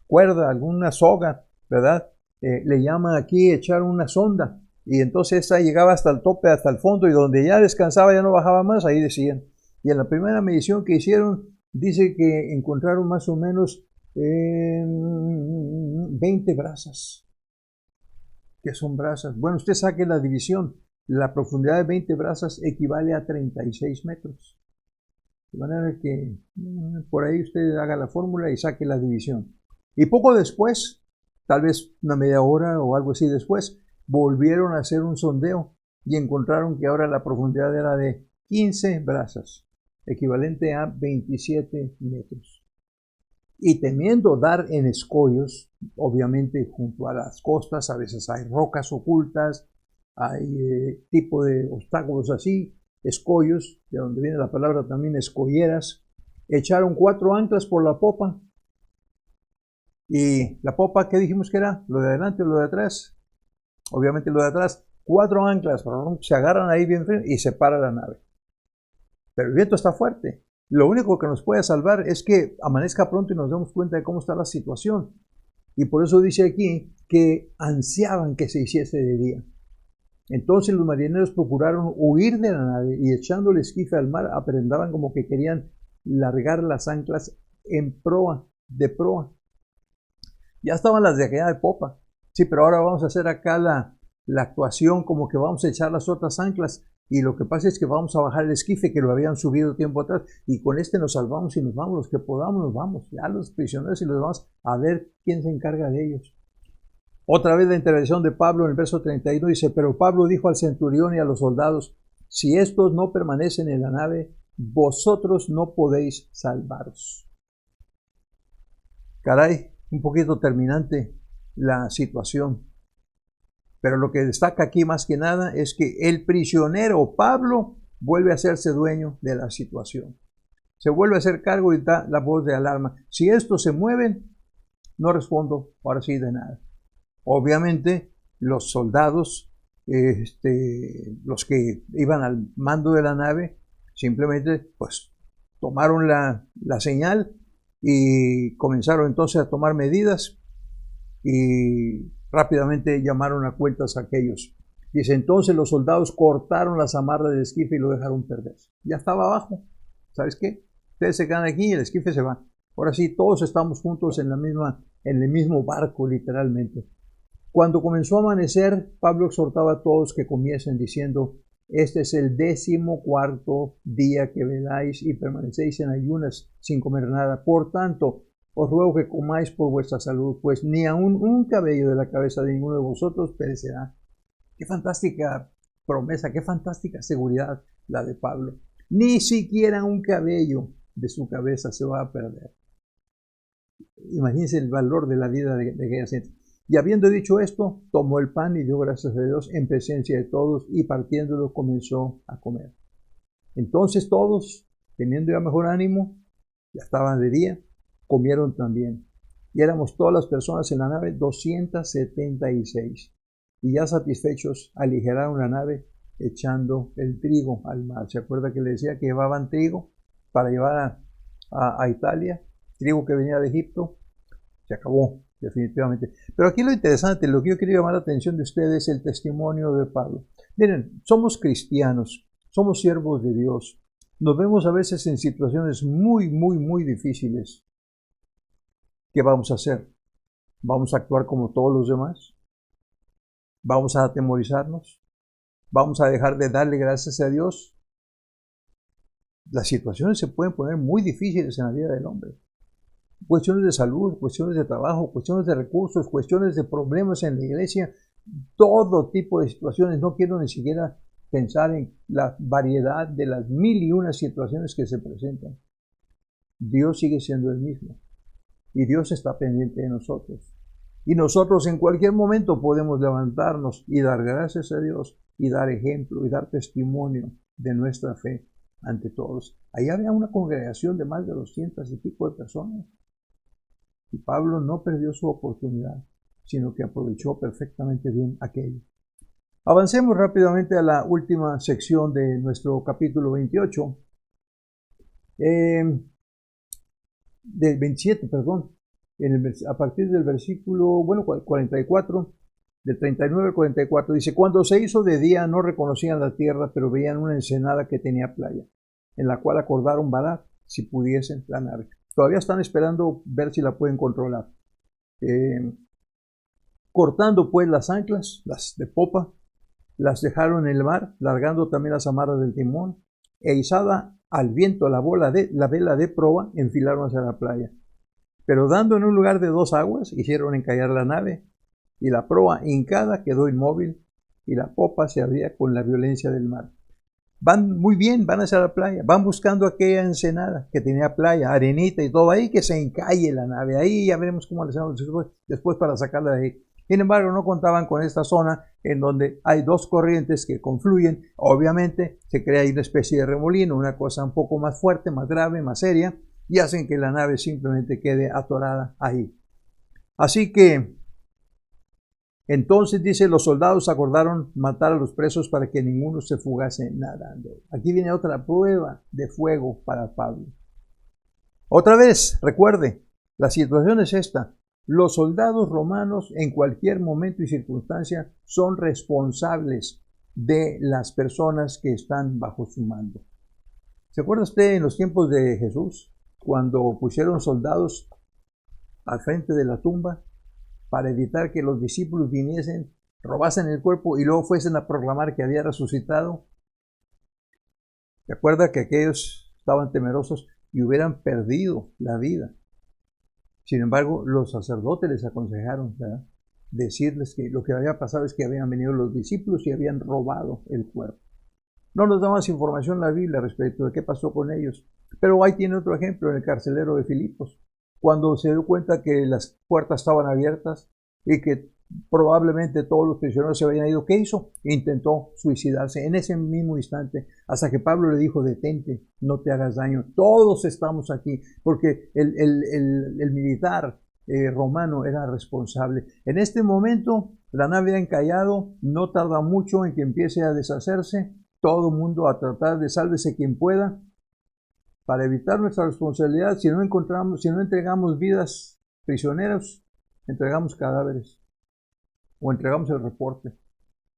cuerda, alguna soga, ¿verdad? Le llaman aquí echar una sonda, y entonces esa llegaba hasta el tope, hasta el fondo, y donde ya descansaba, ya no bajaba más, ahí decían. Y en la primera medición que hicieron, dice que encontraron más o menos 20 brazas. ¿Qué son brazas? Bueno, usted saque la división. La profundidad de 20 brazas equivale a 36 metros. De manera que por ahí usted haga la fórmula y saque la división. Y poco después, tal vez una media hora o algo así después, volvieron a hacer un sondeo y encontraron que ahora la profundidad era de 15 brazas, equivalente a 27 metros. Y temiendo dar en escollos, obviamente junto a las costas, a veces hay rocas ocultas, hay tipo de obstáculos así, escollos, de donde viene la palabra también escolleras, echaron 4 anclas por la popa. Y la popa, ¿qué dijimos que era? ¿Lo de adelante o lo de atrás? Obviamente lo de atrás. 4 anclas, se agarran ahí bien frío y se para la nave. Pero el viento está fuerte. Lo único que nos puede salvar es que amanezca pronto y nos demos cuenta de cómo está la situación. Y por eso dice aquí que ansiaban que se hiciese de día. Entonces los marineros procuraron huir de la nave y echando el esquife al mar aprendaban como que querían largar las anclas en proa, de proa. Ya estaban las de aquella de popa. Sí, pero ahora vamos a hacer acá la actuación como que vamos a echar las otras anclas. Y lo que pasa es que vamos a bajar el esquife que lo habían subido tiempo atrás. Y con este nos salvamos y nos vamos. Los que podamos nos vamos. Ya los prisioneros y los demás a ver quién se encarga de ellos. Otra vez la intervención de Pablo en el verso 31 dice, pero Pablo dijo al centurión y a los soldados, si estos no permanecen en la nave, vosotros no podéis salvaros. Caray, un poquito terminante la situación. Pero lo que destaca aquí más que nada es que el prisionero Pablo vuelve a hacerse dueño de la situación. Se vuelve a hacer cargo y da la voz de alarma. Si estos se mueven, no respondo ahora sí de nada. Obviamente los soldados, los que iban al mando de la nave, simplemente pues tomaron la señal y comenzaron entonces a tomar medidas y rápidamente llamaron a cuentas a aquellos. Dice, entonces los soldados cortaron las amarras del esquife y lo dejaron perder. Ya estaba abajo. ¿Sabes qué? Ustedes se quedan aquí y el esquife se va. Ahora sí, todos estamos juntos en el mismo barco, literalmente. Cuando comenzó a amanecer, Pablo exhortaba a todos que comiesen diciendo, este es el 14º día que veláis y permanecéis en ayunas sin comer nada. Por tanto, os ruego que comáis por vuestra salud, pues ni aun un cabello de la cabeza de ninguno de vosotros perecerá. Qué fantástica promesa, qué fantástica seguridad la de Pablo. Ni siquiera un cabello de su cabeza se va a perder. Imagínense el valor de la vida de aquella gente. Y habiendo dicho esto, tomó el pan y dio gracias a Dios en presencia de todos y partiéndolo comenzó a comer. Entonces todos, teniendo ya mejor ánimo, ya estaban de día, comieron también. Y éramos todas las personas en la nave 276. Y ya satisfechos, aligeraron la nave echando el trigo al mar. ¿Se acuerda que le decía que llevaban trigo para llevar a Italia? Trigo que venía de Egipto. Se acabó. definitivamente. Pero aquí lo interesante, lo que yo quería llamar la atención de ustedes es el testimonio de Pablo. Miren, somos cristianos, somos siervos de Dios. Nos vemos a veces en situaciones muy difíciles. ¿Qué vamos a hacer? ¿Vamos a actuar como todos los demás? ¿Vamos a atemorizarnos? ¿Vamos a dejar de darle gracias a Dios? Las situaciones se pueden poner muy difíciles en la vida del hombre. Cuestiones de salud, cuestiones de trabajo, cuestiones de recursos, cuestiones de problemas en la iglesia, todo tipo de situaciones. No quiero ni siquiera pensar en la variedad de las 1001 situaciones que se presentan. Dios sigue siendo el mismo y Dios está pendiente de nosotros. Y nosotros en cualquier momento podemos levantarnos y dar gracias a Dios y dar ejemplo y dar testimonio de nuestra fe ante todos. Ahí había una congregación de más de 200 y pico de personas. Y Pablo no perdió su oportunidad, sino que aprovechó perfectamente bien aquello. Avancemos rápidamente a la última sección de nuestro capítulo 28. Del 27, perdón. A partir del versículo 44, del 39 al 44, dice: Cuando se hizo de día no reconocían la tierra, pero veían una ensenada que tenía playa, en la cual acordaron varar, si pudiesen, la nave. Todavía están esperando ver si la pueden controlar. Cortando pues las anclas, las de popa, las dejaron en el mar, largando también las amarras del timón, e izada al viento la vela de proa, enfilaron hacia la playa. Pero dando en un lugar de 2 aguas, hicieron encallar la nave, y la proa hincada quedó inmóvil, y la popa se abría con la violencia del mar. Van muy bien, van hacia la playa, van buscando aquella ensenada que tenía playa, arenita y todo ahí, que se encalle la nave. Ahí ya veremos cómo le hacemos después para sacarla de ahí. Sin embargo, no contaban con esta zona en donde hay 2 corrientes que confluyen. Obviamente se crea ahí una especie de remolino, una cosa un poco más fuerte, más grave, más seria, y hacen que la nave simplemente quede atorada ahí. Así que entonces, dice, los soldados acordaron matar a los presos para que ninguno se fugase nadando. Aquí viene otra prueba de fuego para Pablo. Otra vez, recuerde, la situación es esta. Los soldados romanos en cualquier momento y circunstancia son responsables de las personas que están bajo su mando. ¿Se acuerda usted en los tiempos de Jesús, cuando pusieron soldados al frente de la tumba para evitar que los discípulos viniesen, robasen el cuerpo y luego fuesen a proclamar que había resucitado? ¿Se acuerda que aquellos estaban temerosos y hubieran perdido la vida? Sin embargo, los sacerdotes les aconsejaron, ¿verdad?, decirles que lo que había pasado es que habían venido los discípulos y habían robado el cuerpo. No nos da más información la Biblia respecto de qué pasó con ellos, pero ahí tiene otro ejemplo en el carcelero de Filipos, cuando se dio cuenta que las puertas estaban abiertas y que probablemente todos los prisioneros se habían ido. ¿Qué hizo? Intentó suicidarse en ese mismo instante, hasta que Pablo le dijo: detente, no te hagas daño, todos estamos aquí, porque el militar romano era responsable. En este momento la nave ha encallado, no tarda mucho en que empiece a deshacerse, todo el mundo a tratar de sálvese quien pueda. Para evitar nuestra responsabilidad, si no entregamos vidas prisioneros, entregamos cadáveres o entregamos el reporte.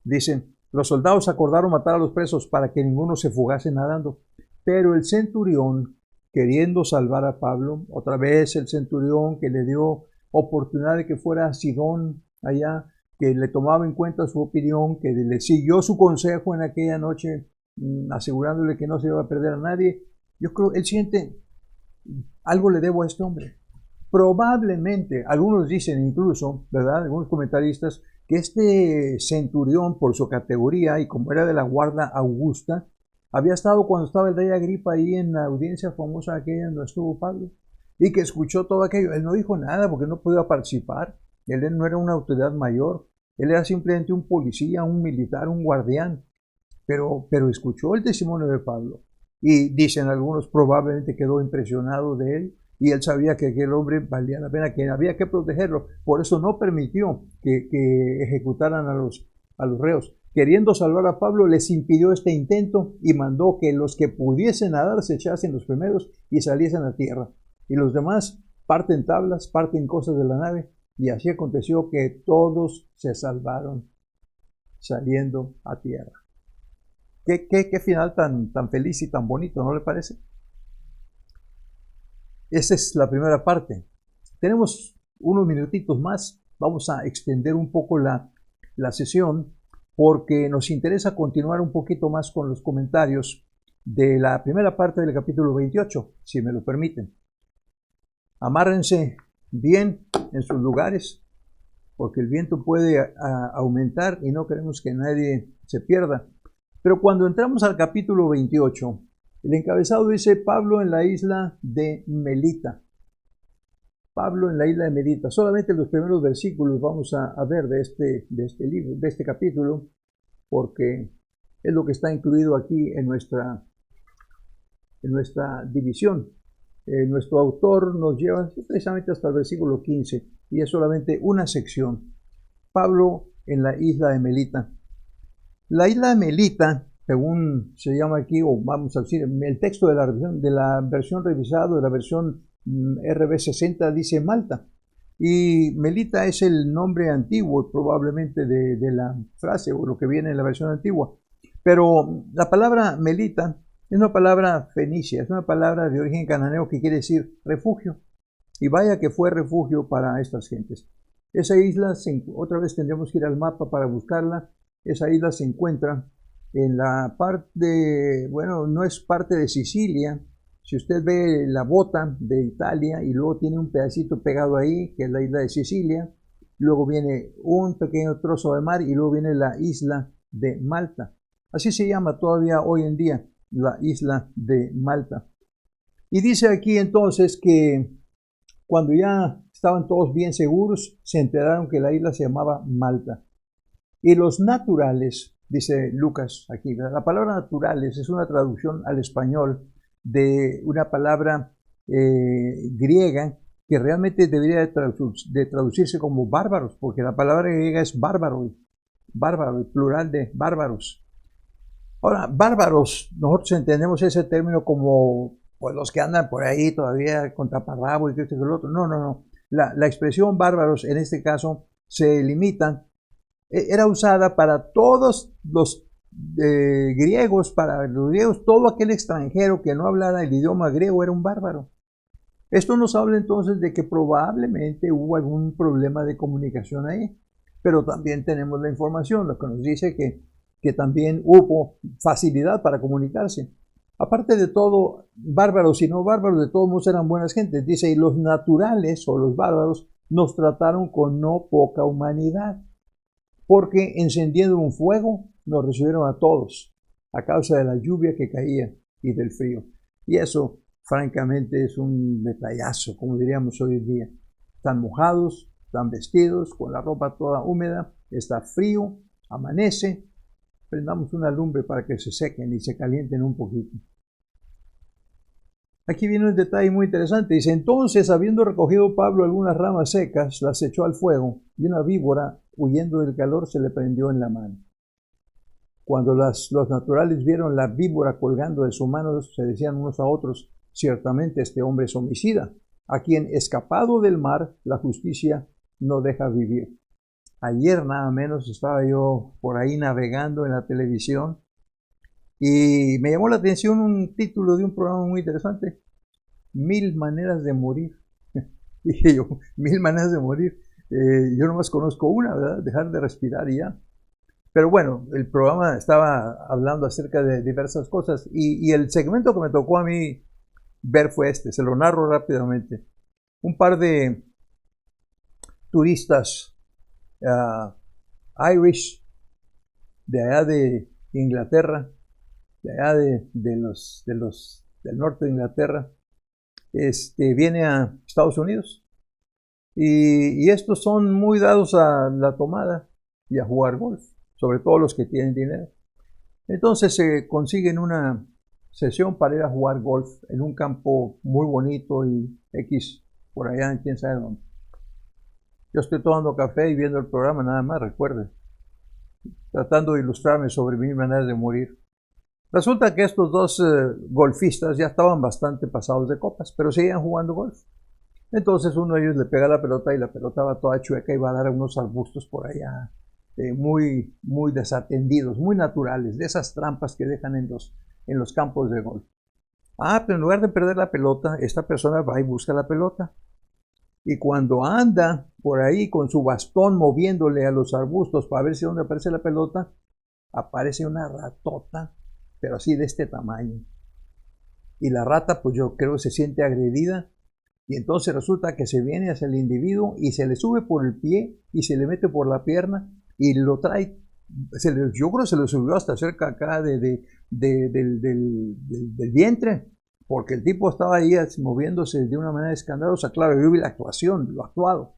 Dicen, los soldados acordaron matar a los presos para que ninguno se fugase nadando. Pero el centurión, queriendo salvar a Pablo, otra vez el centurión que le dio oportunidad de que fuera a Sidón allá, que le tomaba en cuenta su opinión, que le siguió su consejo en aquella noche, asegurándole que no se iba a perder a nadie. Yo creo, él siente, algo le debo a este hombre. Probablemente, algunos dicen incluso, ¿verdad?, algunos comentaristas, que este centurión, por su categoría y como era de la guardia augusta, había estado cuando estaba el rey Agripa ahí en la audiencia famosa aquella donde estuvo Pablo, y que escuchó todo aquello. Él no dijo nada porque no podía participar. Él no era una autoridad mayor. Él era simplemente un policía, un militar, un guardián. Pero escuchó el testimonio de Pablo. Y dicen algunos, probablemente quedó impresionado de él, y él sabía que aquel hombre valía la pena, que había que protegerlo. Por eso no permitió que ejecutaran a los reos. Queriendo salvar a Pablo, les impidió este intento y mandó que los que pudiesen nadar se echasen los primeros y saliesen a tierra. Y los demás parten tablas, parten cosas de la nave Y así aconteció que todos se salvaron saliendo a tierra. Qué final tan feliz y tan bonito, ¿no le parece? Esa es la primera parte. Tenemos unos minutitos más. Vamos a extender un poco la sesión porque nos interesa continuar un poquito más con los comentarios de la primera parte del capítulo 28, si me lo permiten. Amárrense bien en sus lugares porque el viento puede aumentar y no queremos que nadie se pierda. Pero cuando entramos al capítulo 28, el encabezado dice Pablo en la isla de Melita. Pablo en la isla de Melita. Solamente los primeros versículos vamos a ver de este libro, de este capítulo, porque es lo que está incluido aquí en nuestra división. Nuestro autor nos lleva precisamente hasta el versículo 15 y es solamente una sección. Pablo en la isla de Melita. La isla de Melita, según se llama aquí, o vamos a decir, el texto de la versión revisada, de la versión RB60, dice Malta. Y Melita es el nombre antiguo, probablemente, de la frase, o lo que viene en la versión antigua. Pero la palabra Melita es una palabra fenicia, es una palabra de origen cananeo que quiere decir refugio. Y vaya que fue refugio para estas gentes. Esa isla, otra vez tendríamos que ir al mapa para buscarla. Esa isla se encuentra en la parte, bueno, no es parte de Sicilia. Si usted ve la bota de Italia y luego tiene un pedacito pegado ahí, que es la isla de Sicilia, luego viene un pequeño trozo de mar y luego viene la isla de Malta. Así se llama todavía hoy en día, la isla de Malta. Y dice aquí entonces que cuando ya estaban todos bien seguros, se enteraron que la isla se llamaba Malta. Y los naturales, dice Lucas aquí, la palabra naturales es una traducción al español de una palabra griega que realmente debería de traducirse como bárbaros, porque la palabra griega es bárbaro, el plural de bárbaros. Ahora, bárbaros, nosotros entendemos ese término como pues, los que andan por ahí todavía con taparrabo y que esto y lo otro. No. La expresión bárbaros en este caso se limita, era usada para todos los griegos, para los griegos, todo aquel extranjero que no hablara el idioma griego era un bárbaro. Esto nos habla entonces de que probablemente hubo algún problema de comunicación ahí, pero también tenemos la información, lo que nos dice que también hubo facilidad para comunicarse. Aparte de todo, bárbaros y no bárbaros, de todos modos eran buenas gentes. Dice, y los naturales o los bárbaros nos trataron con no poca humanidad, porque encendiendo un fuego nos recibieron a todos a causa de la lluvia que caía y del frío. Y eso, francamente, es un detallazo, como diríamos hoy en día. Están mojados, están vestidos, con la ropa toda húmeda, está frío, amanece. Prendamos una lumbre para que se sequen y se calienten un poquito. Aquí viene un detalle muy interesante. Dice, entonces, habiendo recogido Pablo algunas ramas secas, las echó al fuego, y una víbora, huyendo del calor, se le prendió en la mano. Cuando los naturales vieron la víbora colgando de su mano, se decían unos a otros, ciertamente este hombre es homicida, a quien, escapado del mar, la justicia no deja vivir. Ayer nada menos estaba yo por ahí navegando en la televisión y me llamó la atención un título de un programa muy interesante, 1000 maneras de morir. Dije yo, 1000 maneras de morir. Yo nomás conozco una, ¿verdad? Dejar de respirar y ya. Pero bueno, el programa estaba hablando acerca de diversas cosas y el segmento que me tocó a mí ver fue este, se lo narro rápidamente. Un par de turistas Irish de allá de Inglaterra, de allá del norte de Inglaterra, viene a Estados Unidos y estos son muy dados a la tomada y a jugar golf, sobre todo los que tienen dinero. Entonces se consiguen una sesión para ir a jugar golf en un campo muy bonito y X por allá, quién sabe dónde. Yo estoy tomando café y viendo el programa nada más, recuerde, tratando de ilustrarme sobre 1000 maneras de morir. Resulta que estos dos golfistas ya estaban bastante pasados de copas, pero seguían jugando golf. Entonces uno de ellos le pega la pelota y la pelota va toda chueca y va a dar a unos arbustos por allá, muy desatendidos, muy naturales, de esas trampas que dejan en los campos de golf. Pero en lugar de perder la pelota, esta persona va y busca la pelota. Y cuando anda por ahí con su bastón moviéndole a los arbustos para ver si dónde aparece la pelota, aparece una ratota, pero así de este tamaño. Y la rata, pues yo creo que se siente agredida. Y entonces resulta que se viene hacia el individuo y se le sube por el pie y se le mete por la pierna y lo trae. Yo creo que se le subió hasta cerca acá del vientre, porque el tipo estaba ahí moviéndose de una manera escandalosa. Claro, yo vi la actuación, lo actuado.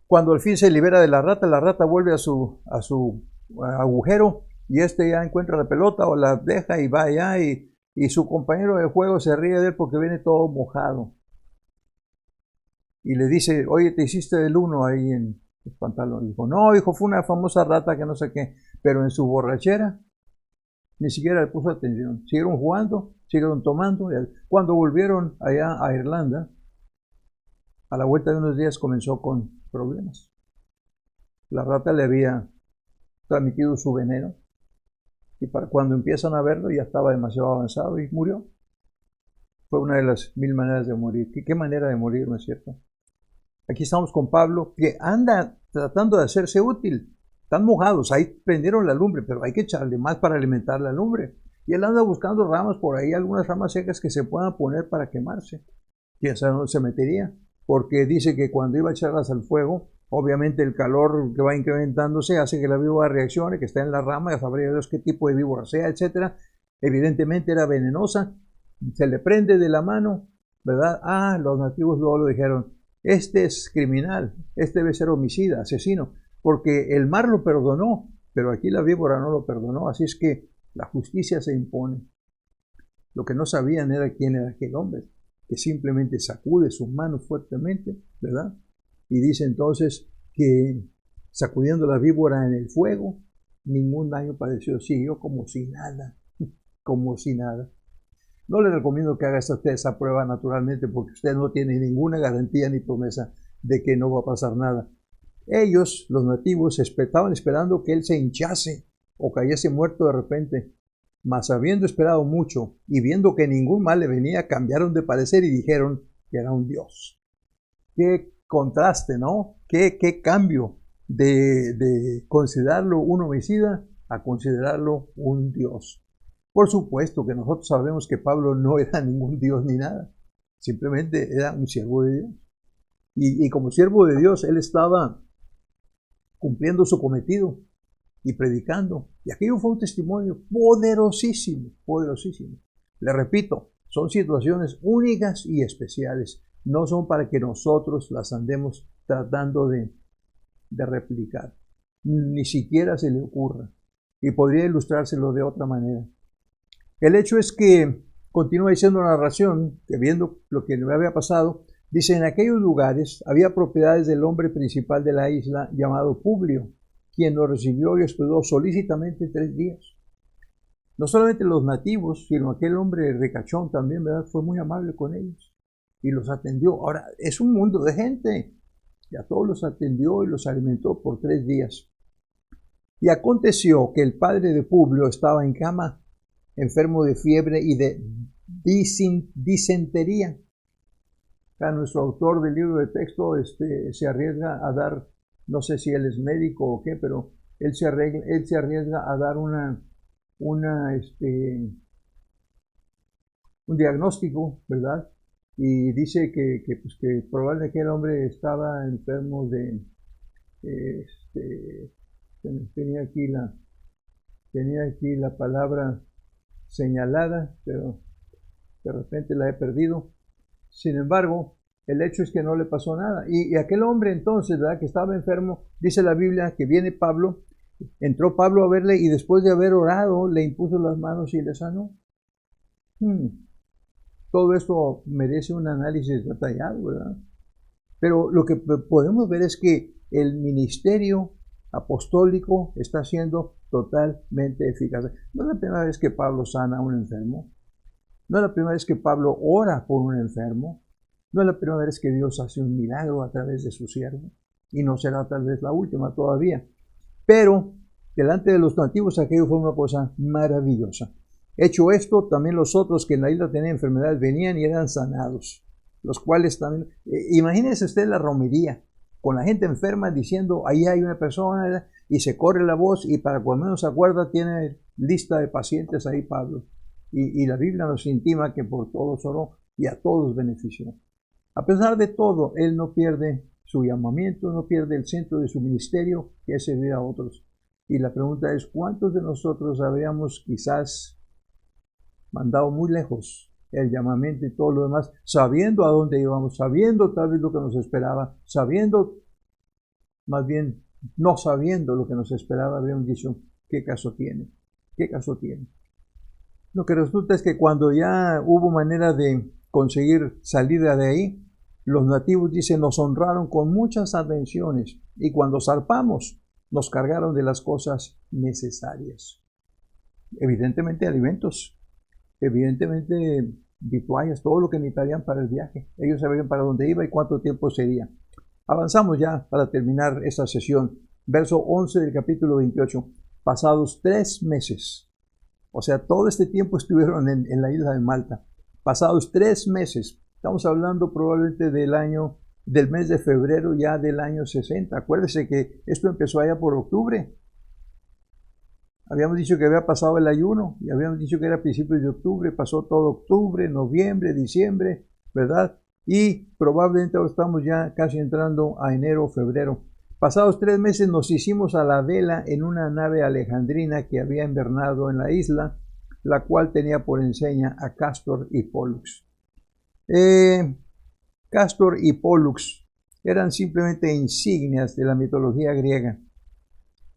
Cuando al fin se libera de la rata vuelve a su agujero y este ya encuentra la pelota o la deja y va allá y su compañero de juego se ríe de él porque viene todo mojado. Y le dice, oye, te hiciste el uno ahí en los pantalones. Dijo, no, hijo, fue una famosa rata que no sé qué. Pero en su borrachera ni siquiera le puso atención. Siguieron jugando, siguieron tomando. Cuando volvieron allá a Irlanda, a la vuelta de unos días comenzó con problemas. La rata le había transmitido su veneno. Y para cuando empiezan a verlo ya estaba demasiado avanzado y murió. Fue una de las 1000 maneras de morir. ¿Qué manera de morir, no es cierto? Aquí estamos con Pablo, que anda tratando de hacerse útil. Están mojados, ahí prendieron la lumbre, pero hay que echarle más para alimentar la lumbre. Y él anda buscando ramas por ahí, algunas ramas secas que se puedan poner para quemarse. Quién sabe dónde se metería, porque dice que cuando iba a echarlas al fuego, obviamente el calor que va incrementándose hace que la víbora reaccione, que está en la rama, ya sabría Dios qué tipo de víbora sea, etc. Evidentemente era venenosa, se le prende de la mano, ¿verdad? Los nativos luego lo dijeron, este es criminal, este debe ser homicida, asesino, porque el mar lo perdonó, pero aquí la víbora no lo perdonó, así es que la justicia se impone. Lo que no sabían era quién era aquel hombre, que simplemente sacude sus manos fuertemente, ¿verdad? Y dice entonces que sacudiendo la víbora en el fuego, ningún daño padeció, siguió como si nada, como si nada. No le recomiendo que haga esa prueba naturalmente porque usted no tiene ninguna garantía ni promesa de que no va a pasar nada. Ellos, los nativos, estaban esperando que él se hinchase o cayese muerto de repente, mas habiendo esperado mucho y viendo que ningún mal le venía, cambiaron de parecer y dijeron que era un dios. Qué contraste, ¿no? Qué cambio de considerarlo un homicida a considerarlo un dios. Por supuesto que nosotros sabemos que Pablo no era ningún dios ni nada, simplemente era un siervo de Dios. Y como siervo de Dios, él estaba cumpliendo su cometido y predicando. Y aquello fue un testimonio poderosísimo, poderosísimo. Le repito, son situaciones únicas y especiales. No son para que nosotros las andemos tratando de replicar. Ni siquiera se le ocurra. Y podría ilustrárselo de otra manera. El hecho es que continúa diciendo la narración, que viendo lo que le había pasado, dice, en aquellos lugares había propiedades del hombre principal de la isla llamado Publio, quien lo recibió y hospedó solícitamente 3 días. No solamente los nativos, sino aquel hombre ricachón también, ¿verdad? Fue muy amable con ellos y los atendió. Ahora, es un mundo de gente. Y a todos los atendió y los alimentó por 3 días. Y aconteció que el padre de Publio estaba en cama, enfermo de fiebre y de disentería. Nuestro autor del libro de texto se arriesga a dar, no sé si él es médico o qué, pero él se arriesga a dar un diagnóstico, ¿verdad? Y dice que probablemente que el hombre estaba enfermo de, tenía aquí la palabra señalada, pero de repente la he perdido. Sin embargo, el hecho es que no le pasó nada. Y aquel hombre entonces, ¿verdad?, que estaba enfermo, dice la Biblia que viene Pablo, entró Pablo a verle y después de haber orado, le impuso las manos y le sanó. Todo esto merece un análisis detallado, ¿verdad? Pero lo que podemos ver es que el ministerio apostólico está siendo totalmente eficaz. No es la primera vez que Pablo sana a un enfermo. No es la primera vez que Pablo ora por un enfermo. No es la primera vez que Dios hace un milagro a través de su siervo, y no será tal vez la última todavía. Pero delante de los nativos aquello fue una cosa maravillosa. Hecho esto, también los otros que en la isla tenían enfermedades venían y eran sanados, los cuales también, imagínense usted la romería, con la gente enferma diciendo, ahí hay una persona, y se corre la voz, y para cuando menos se acuerda, tiene lista de pacientes ahí Pablo. Y la Biblia nos intima que por todos oró y a todos benefició. A pesar de todo, él no pierde su llamamiento, no pierde el centro de su ministerio, que es servir a otros. Y la pregunta es, ¿cuántos de nosotros habríamos quizás mandado muy lejos el llamamiento y todo lo demás, sabiendo a dónde íbamos, sabiendo tal vez lo que nos esperaba, sabiendo, más bien, no sabiendo lo que nos esperaba, habríamos dicho, ¿qué caso tiene? ¿Qué caso tiene? Lo que resulta es que cuando ya hubo manera de conseguir salida de ahí, los nativos, dicen, nos honraron con muchas atenciones y cuando zarpamos nos cargaron de las cosas necesarias. Evidentemente alimentos, evidentemente vituallas, todo lo que necesitarían para el viaje. Ellos sabían para dónde iba y cuánto tiempo sería. Avanzamos ya para terminar esta sesión. Verso 11 del capítulo 28. Pasados 3 meses, o sea, todo este tiempo estuvieron en la isla de Malta. Pasados 3 meses, estamos hablando probablemente del mes de febrero ya del año 60. Acuérdese que esto empezó allá por octubre. Habíamos dicho que había pasado el ayuno y habíamos dicho que era principios de octubre. Pasó todo octubre, noviembre, diciembre, ¿verdad? Y probablemente ahora estamos ya casi entrando a enero o febrero. Pasados 3 meses nos hicimos a la vela en una nave alejandrina que había invernado en la isla, la cual tenía por enseña a Cástor y Pólux. Cástor y Pólux eran simplemente insignias de la mitología griega.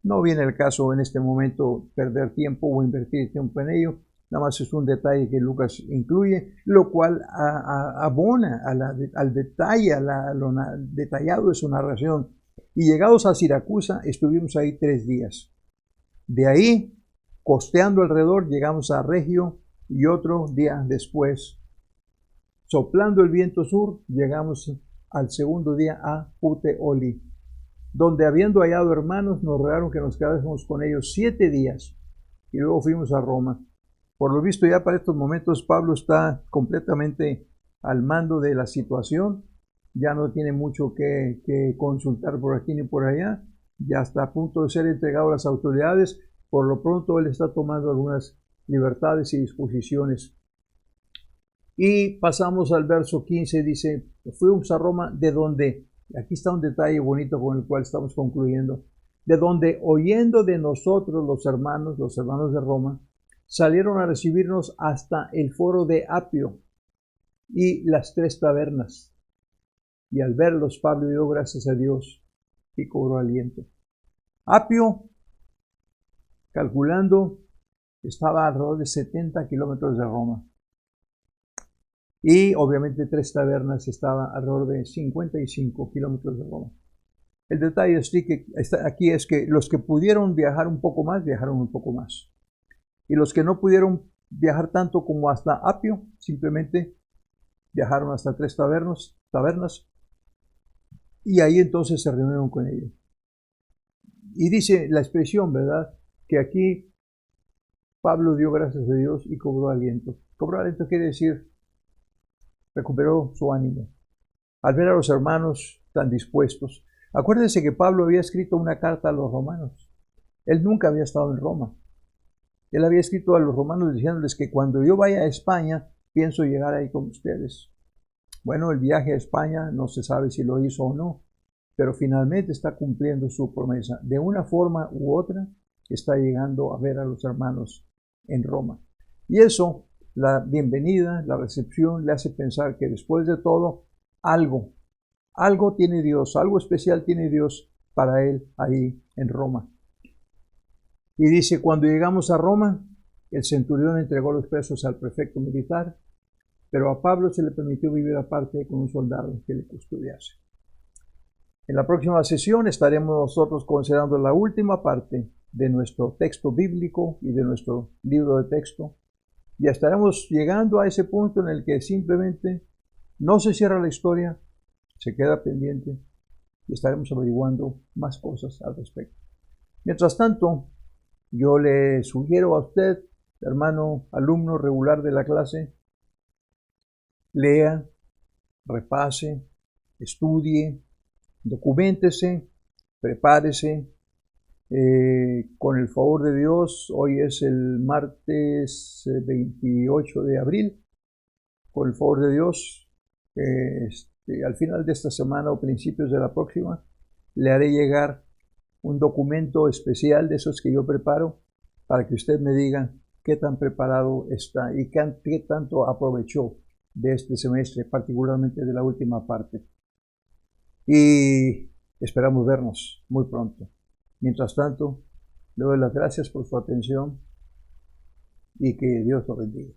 No viene el caso en este momento perder tiempo o invertir tiempo en ello, nada más es un detalle que Lucas incluye, lo cual abona al detalle, a lo detallado de su narración. Y llegados a Siracusa, estuvimos ahí 3 días. De ahí, costeando alrededor, llegamos a Regio y otro día después, soplando el viento sur, llegamos al segundo día a Puteoli, donde habiendo hallado hermanos, nos rogaron que nos quedásemos con ellos 7 días y luego fuimos a Roma. Por lo visto ya para estos momentos Pablo está completamente al mando de la situación, ya no tiene mucho que consultar por aquí ni por allá, ya está a punto de ser entregado a las autoridades, por lo pronto él está tomando algunas libertades y disposiciones. Y pasamos al verso 15, dice, fuimos a Roma, de donde, aquí está un detalle bonito con el cual estamos concluyendo, de donde oyendo de nosotros los hermanos de Roma, salieron a recibirnos hasta el foro de Apio y las 3 tabernas. Y al verlos, Pablo dio gracias a Dios y cobró aliento. Apio, calculando, estaba alrededor de 70 kilómetros de Roma. Y obviamente 3 tabernas estaba alrededor de 55 kilómetros de Roma. El detalle aquí es que los que pudieron viajar un poco más, viajaron un poco más. Y los que no pudieron viajar tanto como hasta Apio, simplemente viajaron hasta 3 tabernas, y ahí entonces se reunieron con ellos. Y dice la expresión, ¿verdad? Que aquí Pablo dio gracias a Dios y cobró aliento. Cobró aliento quiere decir, recuperó su ánimo. Al ver a los hermanos tan dispuestos. Acuérdense que Pablo había escrito una carta a los romanos. Él nunca había estado en Roma. Él había escrito a los romanos diciéndoles que cuando yo vaya a España, pienso llegar ahí con ustedes. Bueno, el viaje a España no se sabe si lo hizo o no, pero finalmente está cumpliendo su promesa. De una forma u otra, está llegando a ver a los hermanos en Roma. Y eso, la bienvenida, la recepción, le hace pensar que después de todo, algo tiene Dios, algo especial tiene Dios para él ahí en Roma. Y dice, cuando llegamos a Roma, el centurión entregó los presos al prefecto militar, pero a Pablo se le permitió vivir aparte con un soldado que le custodiase. En la próxima sesión estaremos nosotros considerando la última parte de nuestro texto bíblico y de nuestro libro de texto. Ya estaremos llegando a ese punto en el que simplemente No se cierra la historia, se queda pendiente y estaremos averiguando más cosas al respecto. Mientras tanto, yo le sugiero a usted, hermano alumno regular de la clase, lea, repase, estudie, documéntese, prepárese. Con el favor de Dios, hoy es el martes 28 de abril. Con el favor de Dios, al final de esta semana o principios de la próxima, le haré llegar un documento especial de esos que yo preparo para que usted me diga qué tan preparado está y qué tanto aprovechó de este semestre, particularmente de la última parte. Y esperamos vernos muy pronto. Mientras tanto, le doy las gracias por su atención y que Dios lo bendiga.